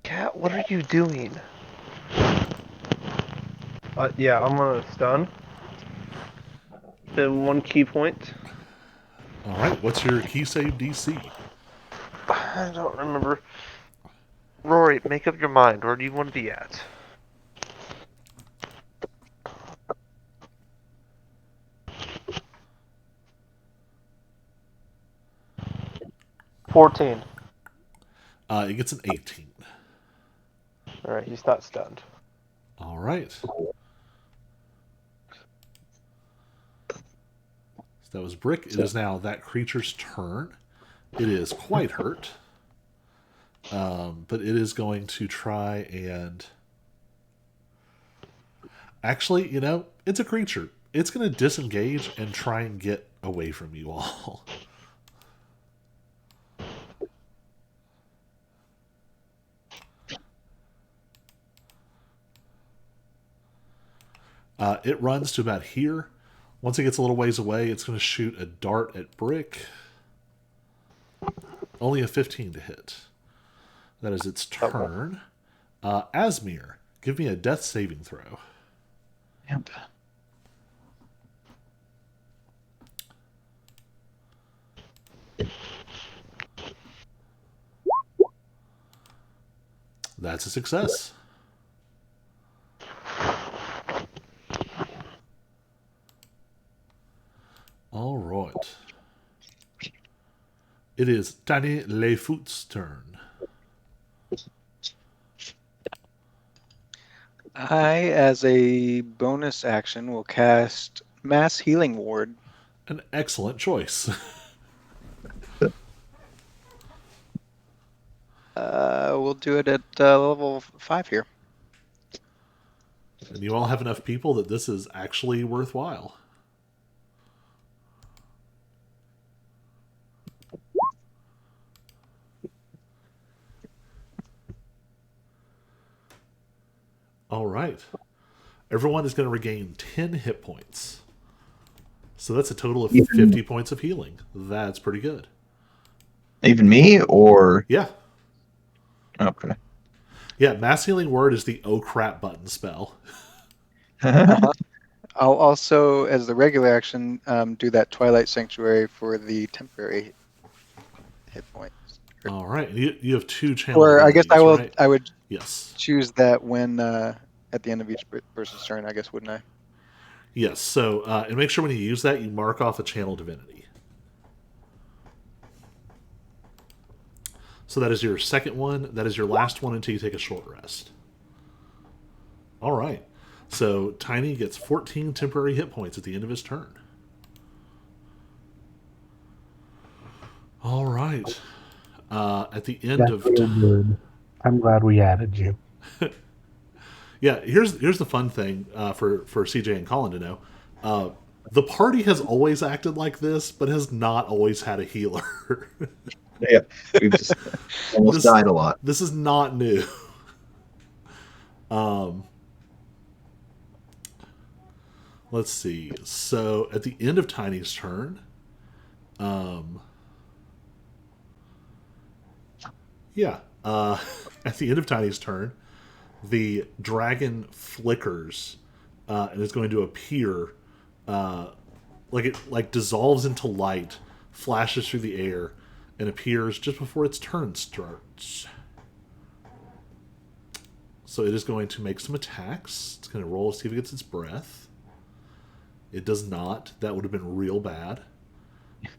Cat, what are you doing? Yeah, I'm gonna stun. Then 1 key point. Alright, what's your key save DC? I don't remember. Rory, make up your mind. Where do you want to be at? $14. It gets an 18. Alright, he's not stunned. Alright. So that was Brick. It is now that creature's turn. It is quite hurt. But it is going to try and... Actually, it's a creature. It's going to disengage and try and get away from you all. It runs to about here. Once it gets a little ways away, it's going to shoot a dart at Brick. Only a 15 to hit. That is its turn. Asmir, give me a death saving throw. Yep. That's a success. All right. It is Danny Lefoot's turn. I, as a bonus action, will cast Mass Healing Ward. An excellent choice. We'll do it at level 5 here. And you all have enough people that this is actually worthwhile. All right. Everyone is going to regain 10 hit points. So that's a total of 50 points of healing. That's pretty good. Even me, or Yeah. okay. Yeah, Mass Healing Word is the oh crap button spell. I'll also, as the regular action, do that Twilight Sanctuary for the temporary hit points. All right. You have 2 channel Or I guess divinities, right? I would Yes. choose that when at the end of each person's turn, I guess, wouldn't I? Yes. So, and make sure when you use that, you mark off a channel divinity. So that is your second one. That is your last one until you take a short rest. All right. So Tiny gets 14 temporary hit points at the end of his turn. All right. At the end That's of real good. I'm glad we added you. yeah, here's the fun thing for CJ and Colin to know. The party has always acted like this, but has not always had a healer. Yeah, we've just almost died a lot. This is not new. Let's see. So at the end of Tiny's turn, yeah, at the end of Tiny's turn, the dragon flickers and is going to appear like it like dissolves into light, flashes through the air, and appears just before its turn starts. So it is going to make some attacks. It's going to roll to see if it gets its breath. It does not. That would have been real bad.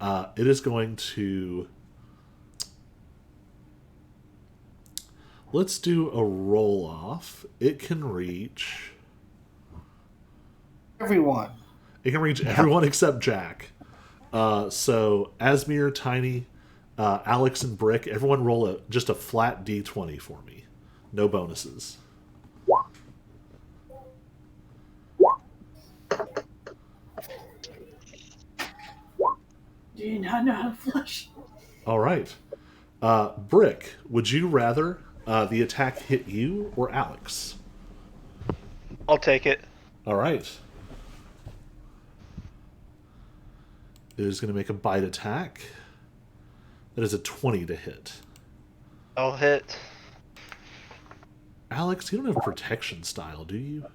It is going to. Let's do a roll off. It can reach. Everyone. It can reach everyone except Jack. So Asmir, Tiny, Alex, and Brick, everyone roll just a flat d20 for me. No bonuses. Do you not know how to flush? All right. Brick, would you rather the attack hit you or Alex? I'll take it. All right. It is going to make a bite attack. That is a 20 to hit. I'll hit. Alex, you don't have protection style, do you?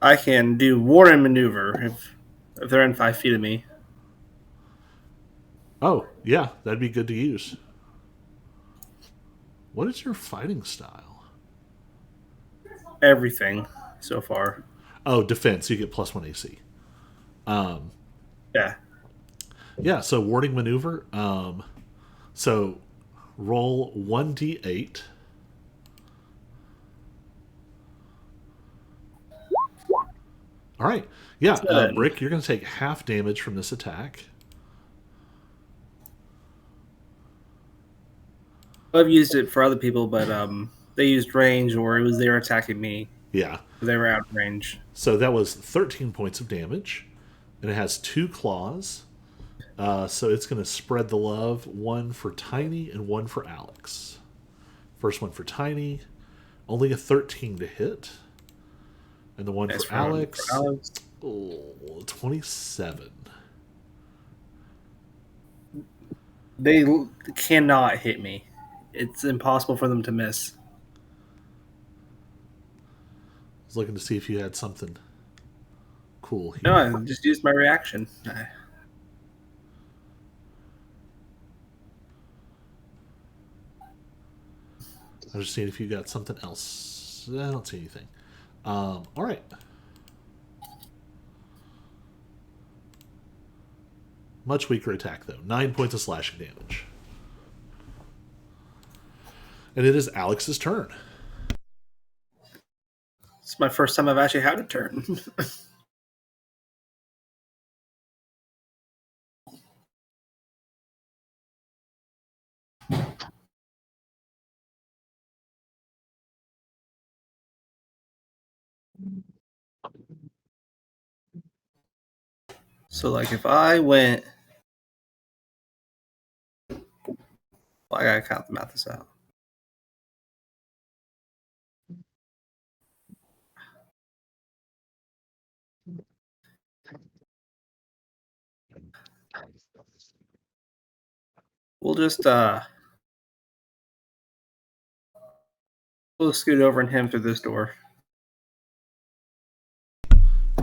I can do war and maneuver if they're in 5 feet of me. Oh, yeah, that'd be good to use. What is your fighting style? Everything so far. Oh, defense. You get +1 AC. Yeah. Yeah, so warding maneuver. So roll 1d8. All right. Yeah, Brick, you're going to take half damage from this attack. I've used it for other people, but they used range or they were attacking me. Yeah. They were out of range. So that was 13 points of damage. And it has 2 claws. So it's going to spread the love, one for Tiny and one for Alex. First one for Tiny, only a 13 to hit. And the one for Alex, 27. They cannot hit me. It's impossible for them to miss. I was looking to see if you had something cool here. No, I just used my reaction. I was just seeing if you got something else. I don't see anything. All right. Much weaker attack, though. 9 points of slashing damage. And it is Alex's turn. It's my first time I've actually had a turn. So, like, if I went. Well, I gotta count the math this out. We'll just we'll scoot over and him through this door.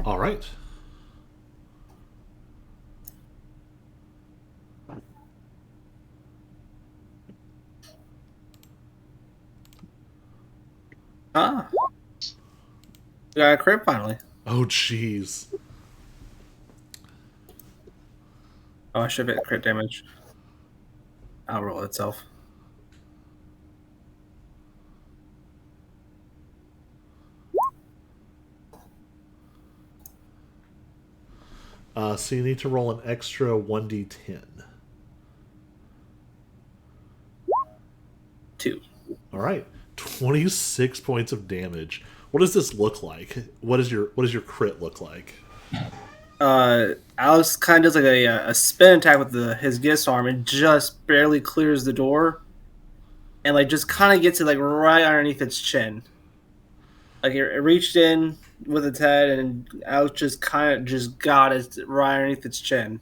All right. Ah, we got a crit finally. Oh, jeez. Oh, I should hit crit damage. I'll roll itself. So you need to roll an extra 1d10. 2. All right. 26 points of damage. What does this look like? What does your crit look like? Alex kind of does like a spin attack with his Gist arm and just barely clears the door, and like just kind of gets it like right underneath its chin. Like it reached in with its head, and Alex just kind of just got it right underneath its chin.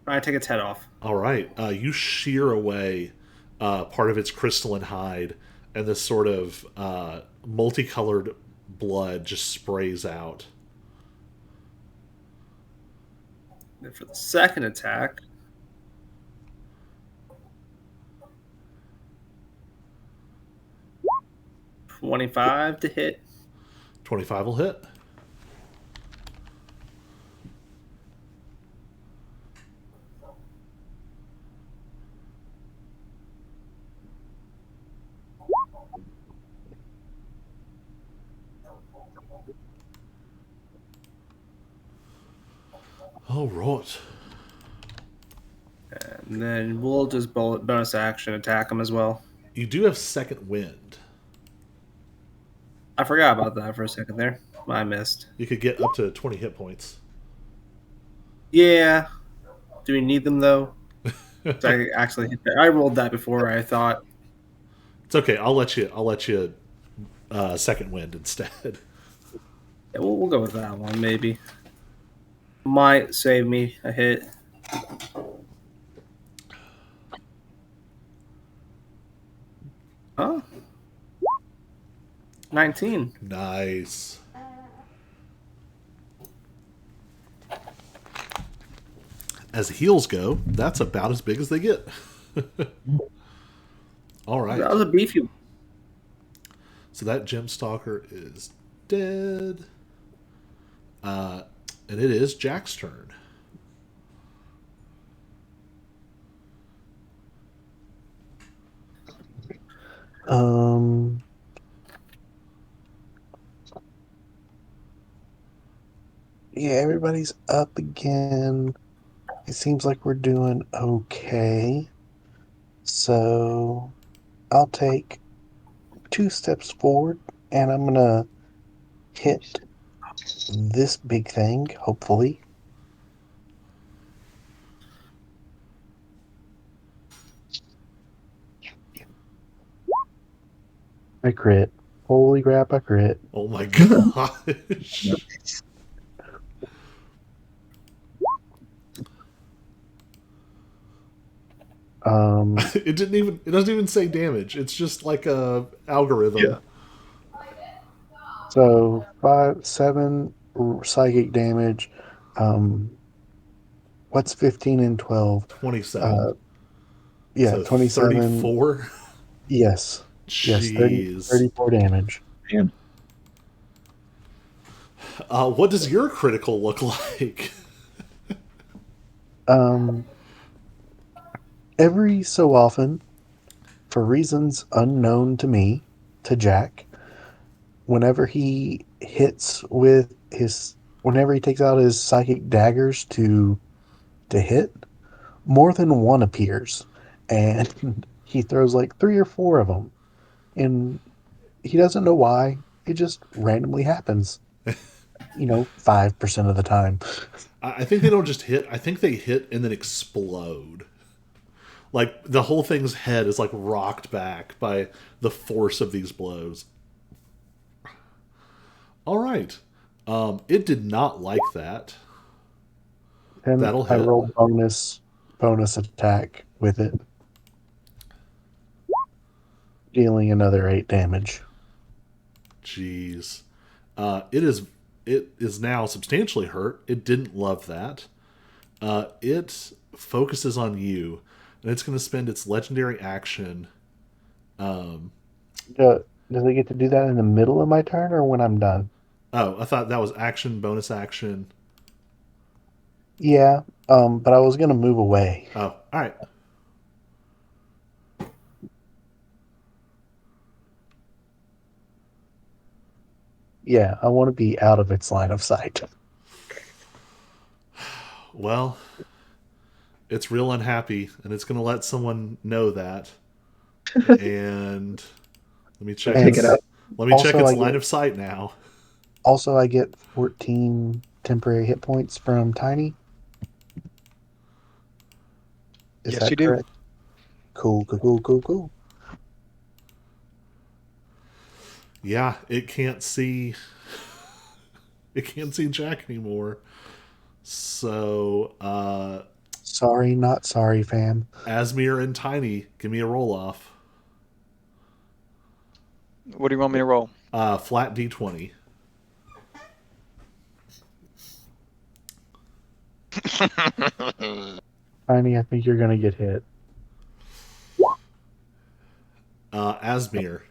Trying to take its head off. All right. You shear away part of its crystalline hide, and this sort of multicolored blood just sprays out. Then for the second attack, 25 to hit. 25 will hit. All right. And then we'll just bonus action attack him as well. You do have second wind. I forgot about that for a second there. I missed. You could get up to 20 hit points. Yeah. Do we need them though? So I actually hit that. I rolled that before I thought. It's okay. I'll let you second wind instead. Yeah, we'll go with that one maybe. Might save me a hit. Oh. 19. Nice. As heals go, that's about as big as they get. All right. That was a beefy one. So that gem stalker is dead. And it is Jack's turn. Yeah, everybody's up again. It seems like we're doing okay. So I'll take 2 steps forward and I'm gonna hit this big thing, hopefully. I crit. Holy crap, I crit. Oh my gosh. It doesn't even say damage. It's just like a algorithm. Yeah. So 5, 7 psychic damage. What's 15 and 12? 27. Yeah, So 27. 34. Yes. Yes, 30, Jeez. 34 damage. Man. What does your critical look like? Every so often, for reasons unknown to me, to Jack, whenever he takes out his psychic daggers to hit, more than one appears, and he throws like 3 or 4 of them, and he doesn't know why. It just randomly happens. 5% of the time. I think they don't just hit. I think they hit and then explode. Like the whole thing's head is like rocked back by the force of these blows. All right. It did not like that. And That'll I hit. roll bonus attack with it, dealing another 8 damage. Jeez. It is now substantially hurt. It didn't love that. It focuses on you, and it's going to spend its legendary action. Does it get to do that in the middle of my turn or when I'm done? Oh, I thought that was action, bonus action. Yeah, but I was gonna move away. Oh, all right. Yeah, I want to be out of its line of sight. Well, it's real unhappy, and it's going to let someone know that. And let me check. And Take it out. Let me check also, its line of sight now. Also, I get 14 temporary hit points from Tiny. Is Yes, that you do. correct? Cool. Yeah, it can't see. It can't see Jack anymore. So, Sorry, not sorry, fam. Asmir and Tiny, give me a roll off. What do you want me to roll? Flat D20. Tiny, I think you're gonna get hit. Asmir,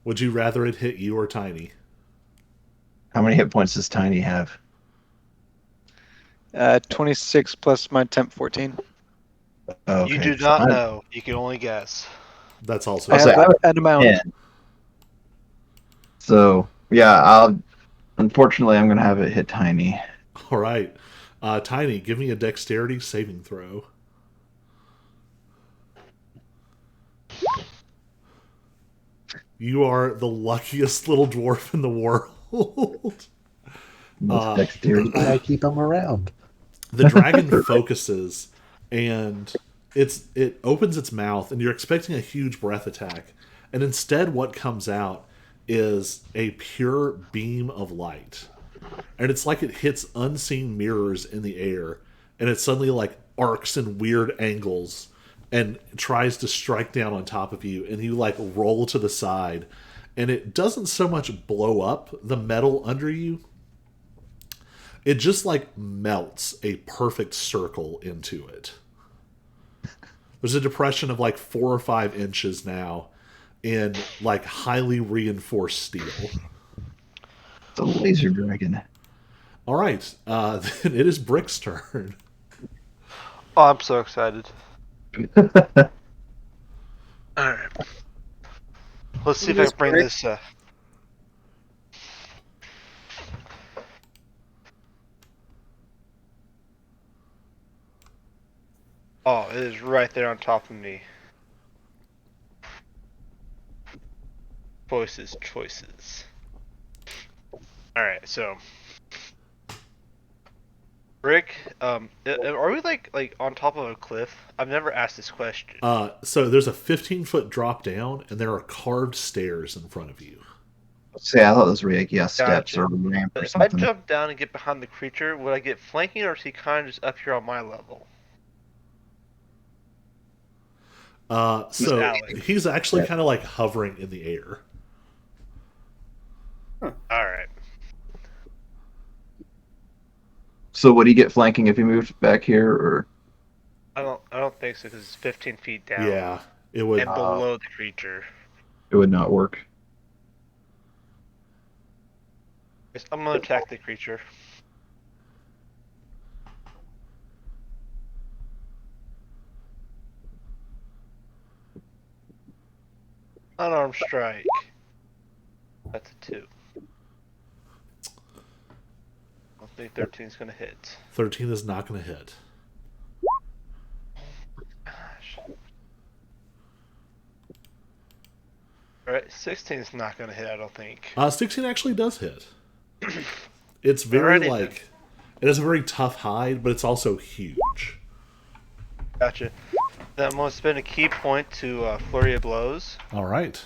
would you rather it hit you or Tiny? How many hit points does Tiny have? 26 plus my temp 14. Okay, You do so not know. You can only guess. That's also I I'll say have an amount. 10. So yeah, unfortunately I'm gonna have it hit Tiny. all right. Tiny, give me a dexterity saving throw. You are the luckiest little dwarf in the world. Most dexterity. Why I keep him around? The dragon focuses and it opens its mouth and you're expecting a huge breath attack, and instead what comes out is a pure beam of light, and it's like it hits unseen mirrors in the air, and it suddenly like arcs in weird angles and tries to strike down on top of you, and you like roll to the side, and it doesn't so much blow up the metal under you, it just like melts a perfect circle into it. There's a depression of like 4 or 5 inches now in like highly reinforced steel. It's a laser dragon. All right, then it is Brick's turn. Oh, I'm so excited. Alright. Let's see if I can bring this. Oh, it is right there on top of me. Choices. Alright, so. Rick, are we like on top of a cliff? I've never asked this question. So there's a 15-foot drop down, and there are carved stairs in front of you. See, I thought those were like steps Gotcha. or a ramp or But if I something. jump down and get behind the creature, would I get flanking, or is he kind of just up here on my level? So Alex. he's actually kind of like hovering in the air. Alright. So would he get flanking if he moved back here, or I don't think so, because it's 15 feet down. Yeah, it would. And below the creature. it would not work? I'm gonna attack the creature. Unarmed strike. That's a 2. I think 13 is gonna hit. 13 is not going to hit. Gosh. Alright, 16 is not gonna hit, I don't think. 16 actually does hit. It's very Alrighty then. it has a very tough hide, but it's also huge. Gotcha. Then I'm going to spend a key point to Flurry of Blows. All right.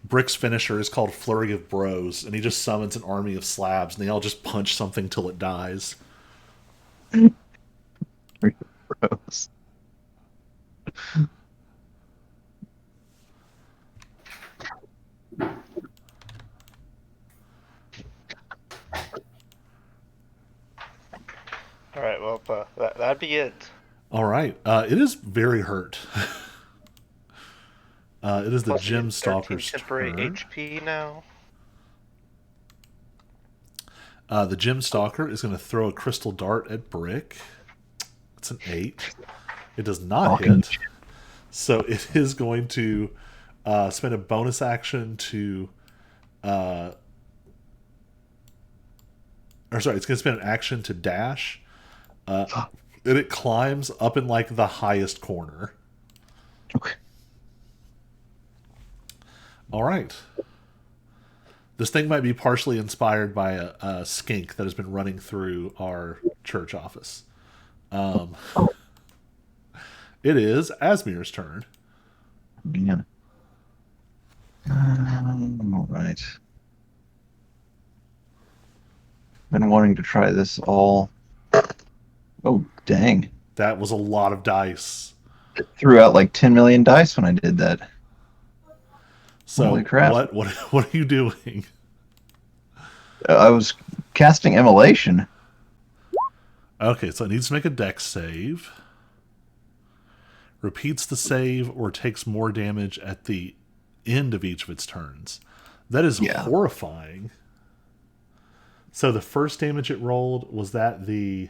Brick's finisher is called Flurry of Bros, and he just summons an army of slabs, and they all just punch something till it dies. Gross. Alright, well, that'd be it. All right. It is very hurt. It is the Plus, I Gem get 13 Stalker's temporary turn. HP now. The Gem Stalker is going to throw a crystal dart at Brick. It's an 8. It does not Fucking hit. So it is going to spend a bonus action to. Or sorry, it's going to spend an action to dash. And it climbs up in like the highest corner. Okay. All right. This thing might be partially inspired by a skink that has been running through our church office. It is Asmir's turn. Yeah. All right. Been wanting to try this all. Oh, dang. That was a lot of dice. It threw out like 10 million dice when I did that. So Holy crap. what are you doing? I was casting Immolation. Okay, so it needs to make a dex save. Repeats the save or takes more damage at the end of each of its turns. That is Yeah. horrifying. So the first damage it rolled, was that the...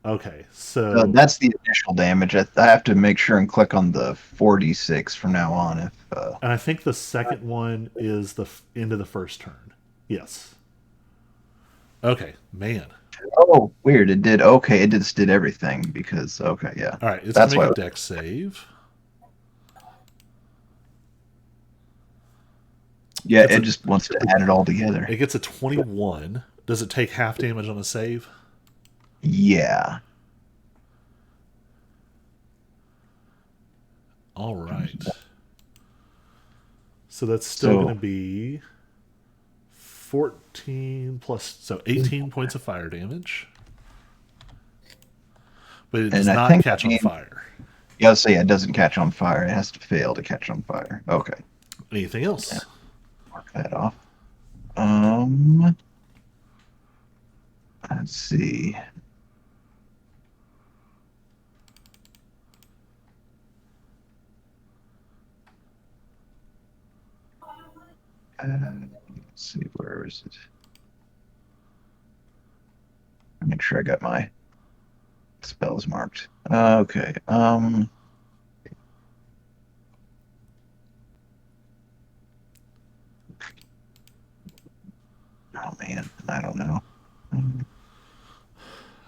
Okay, so... That's the initial damage. I have to make sure and click on the 4d6 from now on. And I think the second one is the end of the first turn. Yes. Okay, man. Oh, weird. It did. Okay, it just did everything because. Okay, yeah. All right, it's That's going to make why- a dex save. Yeah, That's it a- just wants to add it all together. It gets a 21. Does it take half damage on a save? Yeah. All right. So that's still So- going to be 14 plus, so 18 points of fire damage. But it does And I not think catch on fire. Yeah, so yeah, it doesn't catch on fire. It has to fail to catch on fire. Okay, Anything else? Yeah. Mark that off. Let's see. Let's see, where is it? Make sure I got my spells marked. Okay. Oh man, I don't know. I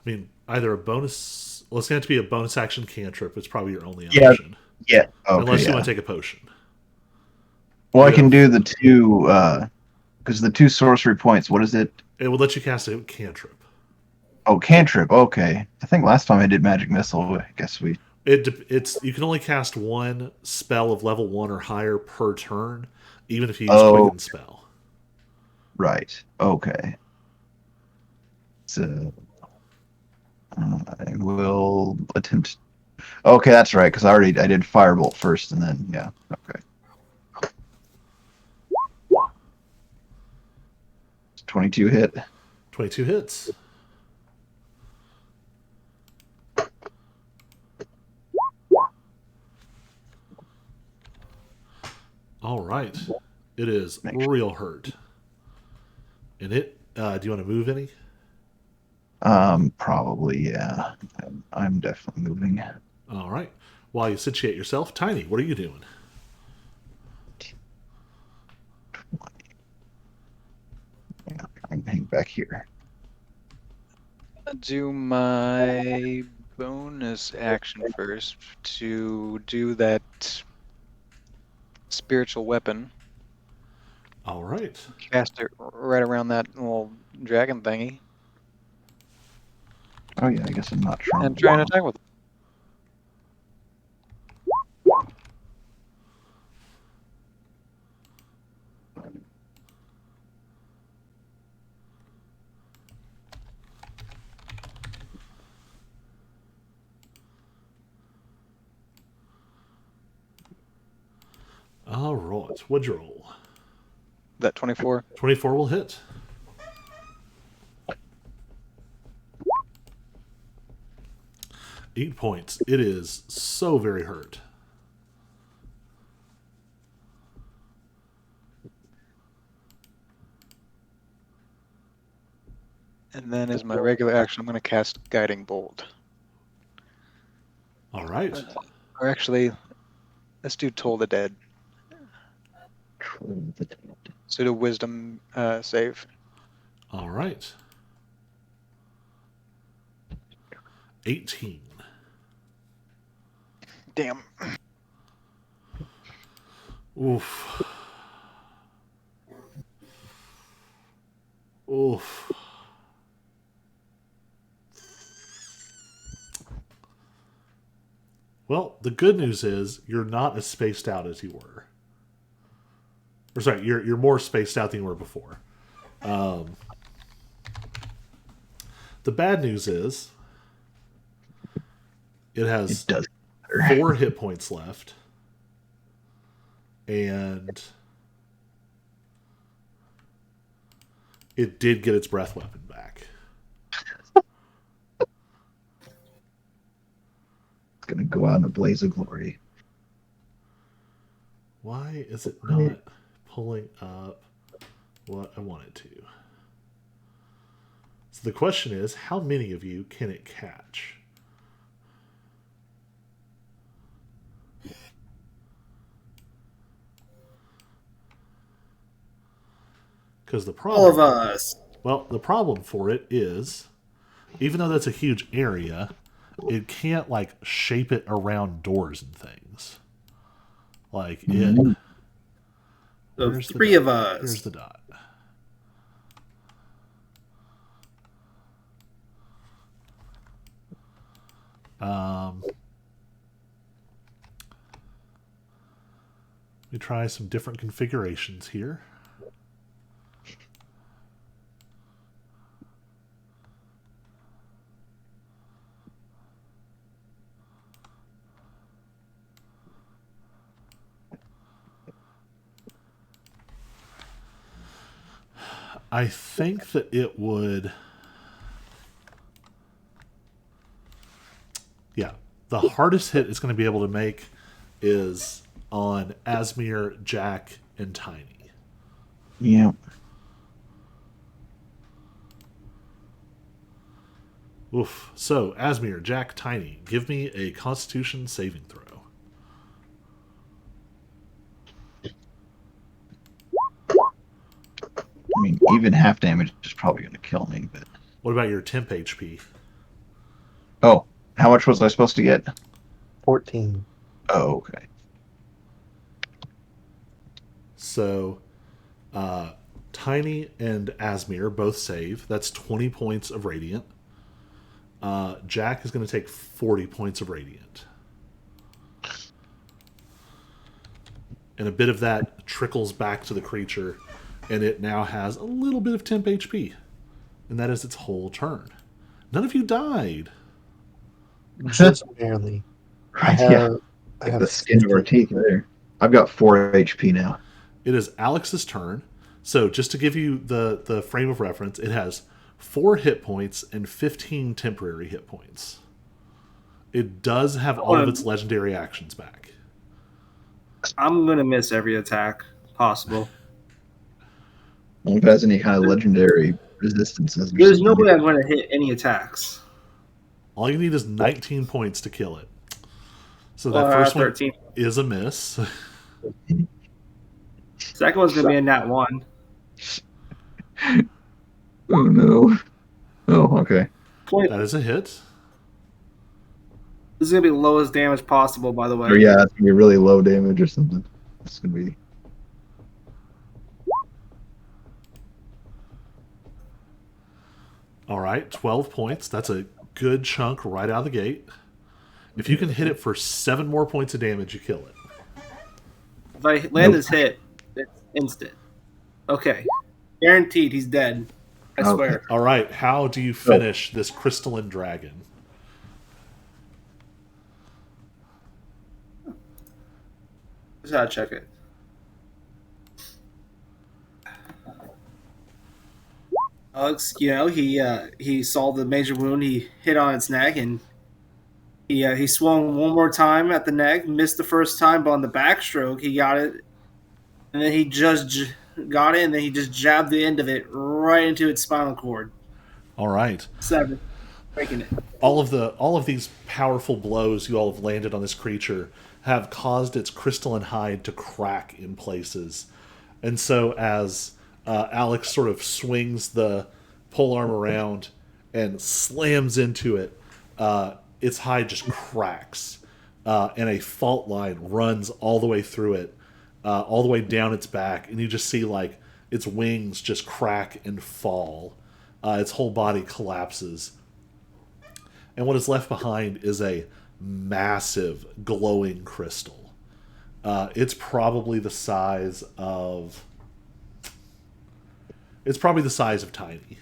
mean, either a bonus. Well, it's going to have to be a bonus action cantrip. It's probably your only Yeah. option. Yeah. Okay. Unless you yeah. want to take a potion. Well, I Yeah. can do the two, because the two sorcery points. What is it? It will let you cast a cantrip. Oh, cantrip. Okay. I think last time I did magic missile. I guess we. It's you can only cast one spell of level 1 or higher per turn, even if you use Oh. Quicken Spell. Right. Okay. So I will attempt. Okay, that's right. Because I did firebolt first, and then yeah. Okay. 22 hit. 22 hits. All right. It is Make sure. real hurt. And it, do you want to move any? Probably yeah. I'm definitely moving. All right. While you situate yourself, Tiny, what are you doing? Yeah, I'm hang back here. do my bonus action first to do that spiritual weapon. All right. Cast it right around that little dragon thingy. Oh yeah, I guess I'm not trying. And try and attack with it. All right. What'd you roll? That 24. 24 will hit. Eight points. It is so very hurt. And then as my regular action, I'm going to cast Guiding Bolt. All right. Or actually, let's do Toll the Dead. So do Wisdom save. All right. 18. Damn. Oof. Oof. Well, the good news is you're not as spaced out as you were. Or sorry, you're more spaced out than you were before. The bad news is it has It does matter. 4 hit points left. And it did get its breath weapon back. It's gonna go out in a blaze of glory. Why is it not pulling up what I want it to? So the question is, how many of you can it catch? Because the All of problem, us. well, the problem for it is, even though that's a huge area, it can't like shape it around doors and things. Like it. So Where's the 3 dot? of us. Here's the dot. Let me try some different configurations here. I think that it would. Yeah, the hardest hit it's going to be able to make is on Asmir, Jack, and Tiny. Yeah. Oof. So, Asmir, Jack, Tiny, give me a Constitution saving throw. I mean, even half damage is probably gonna kill me. But What about your temp HP? oh, how much was I supposed to get? 14. Oh, okay. So, Tiny and Asmir both save. That's 20 points of Radiant. Jack is going to take 40 points of Radiant. And a bit of that trickles back to the creature, and it now has a little bit of temp HP. And that is its whole turn. None of you died. Just barely. I Right, have, yeah. I Like have the skin of our 15. teeth there. I've got 4 HP now. It is Alex's turn. So just to give you the frame of reference, it has 4 hit points and 15 temporary hit points. It does have all of its legendary actions back. I'm gonna miss every attack possible. Well, if it has any kind of legendary resistances or There's no something. way I'm gonna hit any attacks. All you need is 19 points to kill it. So that Well, first 13. one is a miss. Second one's gonna be a nat 1. Oh no. Oh, okay. point. That is a hit. This is gonna be the lowest damage possible, by the way. Or yeah, it's gonna be really low damage or something. It's gonna be. All right, 12 points. That's a good chunk right out of the gate. If you can hit it for 7 more points of damage, you kill it. If I land this hit, it's instant. Okay. Guaranteed he's dead. I Okay. swear. All right, how do you finish this crystalline dragon? Just gotta check it. Alex, he saw the major wound. He hit on its neck, and he swung one more time at the neck. Missed the first time, but on the backstroke, he got it, and then he just got it, and then he just jabbed the end of it right into its spinal cord, All right. breaking it. All of these powerful blows you all have landed on this creature have caused its crystalline hide to crack in places. And so as Alex sort of swings the polearm around and slams into it, its hide just cracks, and a fault line runs all the way through it, all the way down its back, and you just see like its wings just crack and fall. Its whole body collapses. And what is left behind is a massive glowing crystal. It's probably the size of Tiny.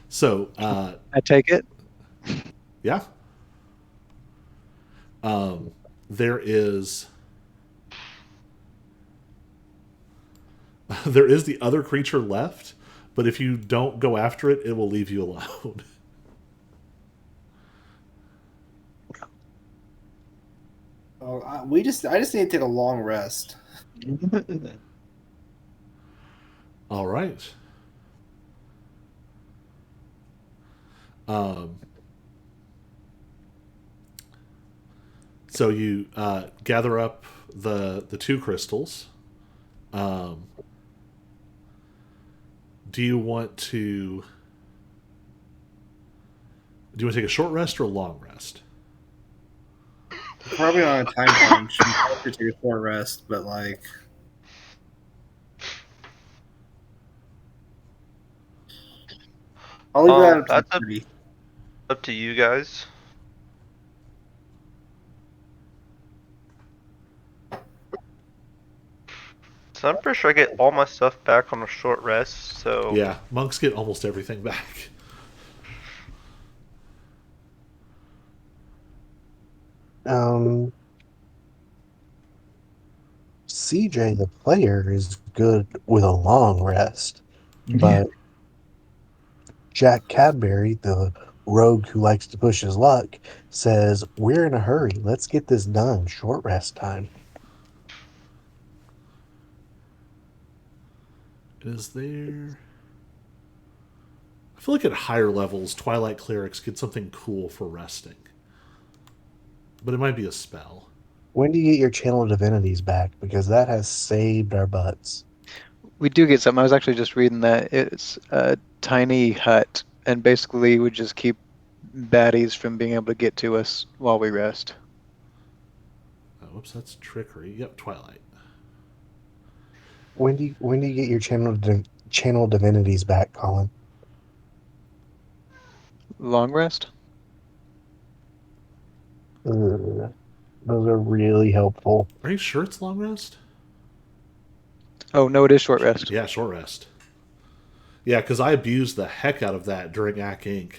So, I take it. yeah. There is the other creature left, but if you don't go after it, it will leave you alone. I just need to take a long rest. All right. So you gather up the 2 crystals. Do you want to take a short rest or a long rest? Probably on a time crunch. I'm to take a short rest, but like. I'll leave that up to That's the up to you guys. So I'm pretty sure I get all my stuff back on a short rest, so... Yeah, monks get almost everything back. CJ, the player, is good with a long rest, but Jack Cadbury, the rogue who likes to push his luck, says, "We're in a hurry. Let's get this done. Short rest time." Is there... I feel like at higher levels, Twilight Clerics get something cool for resting. But it might be a spell. When do you get your Channel Divinities back? Because that has saved our butts. We do get some. I was actually just reading that it's a tiny hut, and basically we just keep baddies from being able to get to us while we rest. Oh, whoops, that's trickery. Yep, Twilight. When do you get your Channel Divinities back, Colin? Long rest? Those are really helpful. Are you sure it's long rest? Oh, no, it is short rest. Yeah, short rest. Yeah, because I abused the heck out of that during AC Inc.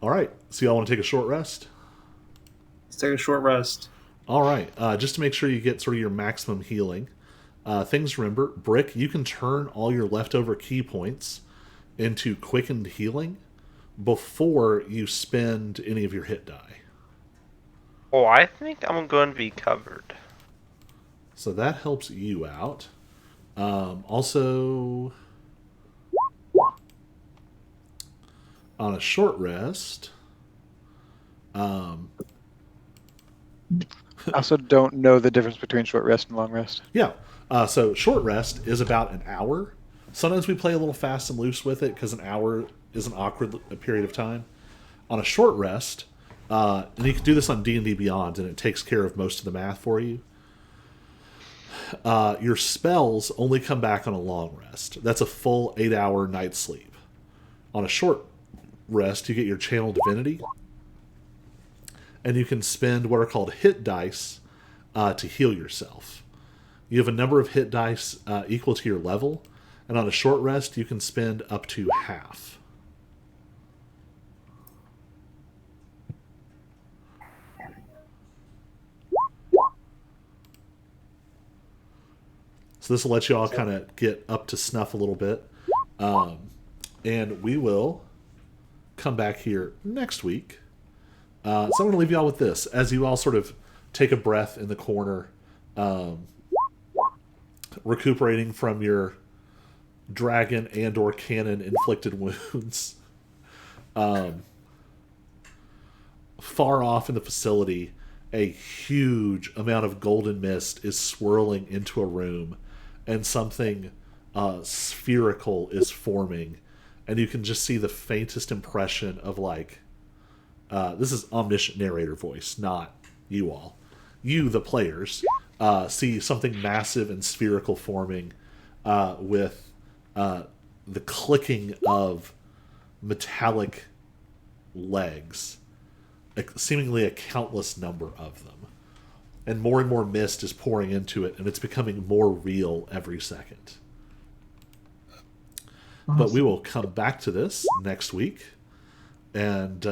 All right, so y'all want to take a short rest? Let's take a short rest. All right, just to make sure you get sort of your maximum healing. Things to remember, Brick, you can turn all your leftover key points into quickened healing before you spend any of your hit die. Oh, I think I'm going to be covered. So that helps you out. Also, on a short rest, I also don't know the difference between short rest and long rest. Yeah. So short rest is about an hour. Sometimes we play a little fast and loose with it because an hour is an awkward period of time. On a short rest, and you can do this on D&D Beyond, and it takes care of most of the math for you. Your spells only come back on a long rest. That's a full 8-hour night's sleep. On a short rest, you get your channel divinity, and you can spend what are called hit dice to heal yourself. You have a number of hit dice equal to your level, and on a short rest, you can spend up to half. So this will let you all kind of get up to snuff a little bit. And we will come back here next week. So I'm going to leave you all with this. As you all sort of take a breath in the corner, recuperating from your dragon and or cannon inflicted wounds. Far off in the facility, a huge amount of golden mist is swirling into a room, and something spherical is forming, and you can just see the faintest impression of like this is omniscient narrator voice, not you all. You, the players, see something massive and spherical forming with the clicking of metallic legs, seemingly a countless number of them. And more mist is pouring into it, and it's becoming more real every second. Awesome. But we will come back to this next week and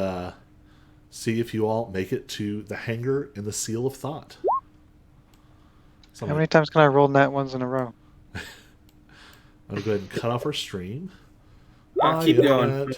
see if you all make it to the hangar in the Seal of Thought. How many times can I roll nat ones in a row? I'm going to go ahead and cut off our stream. Keep going.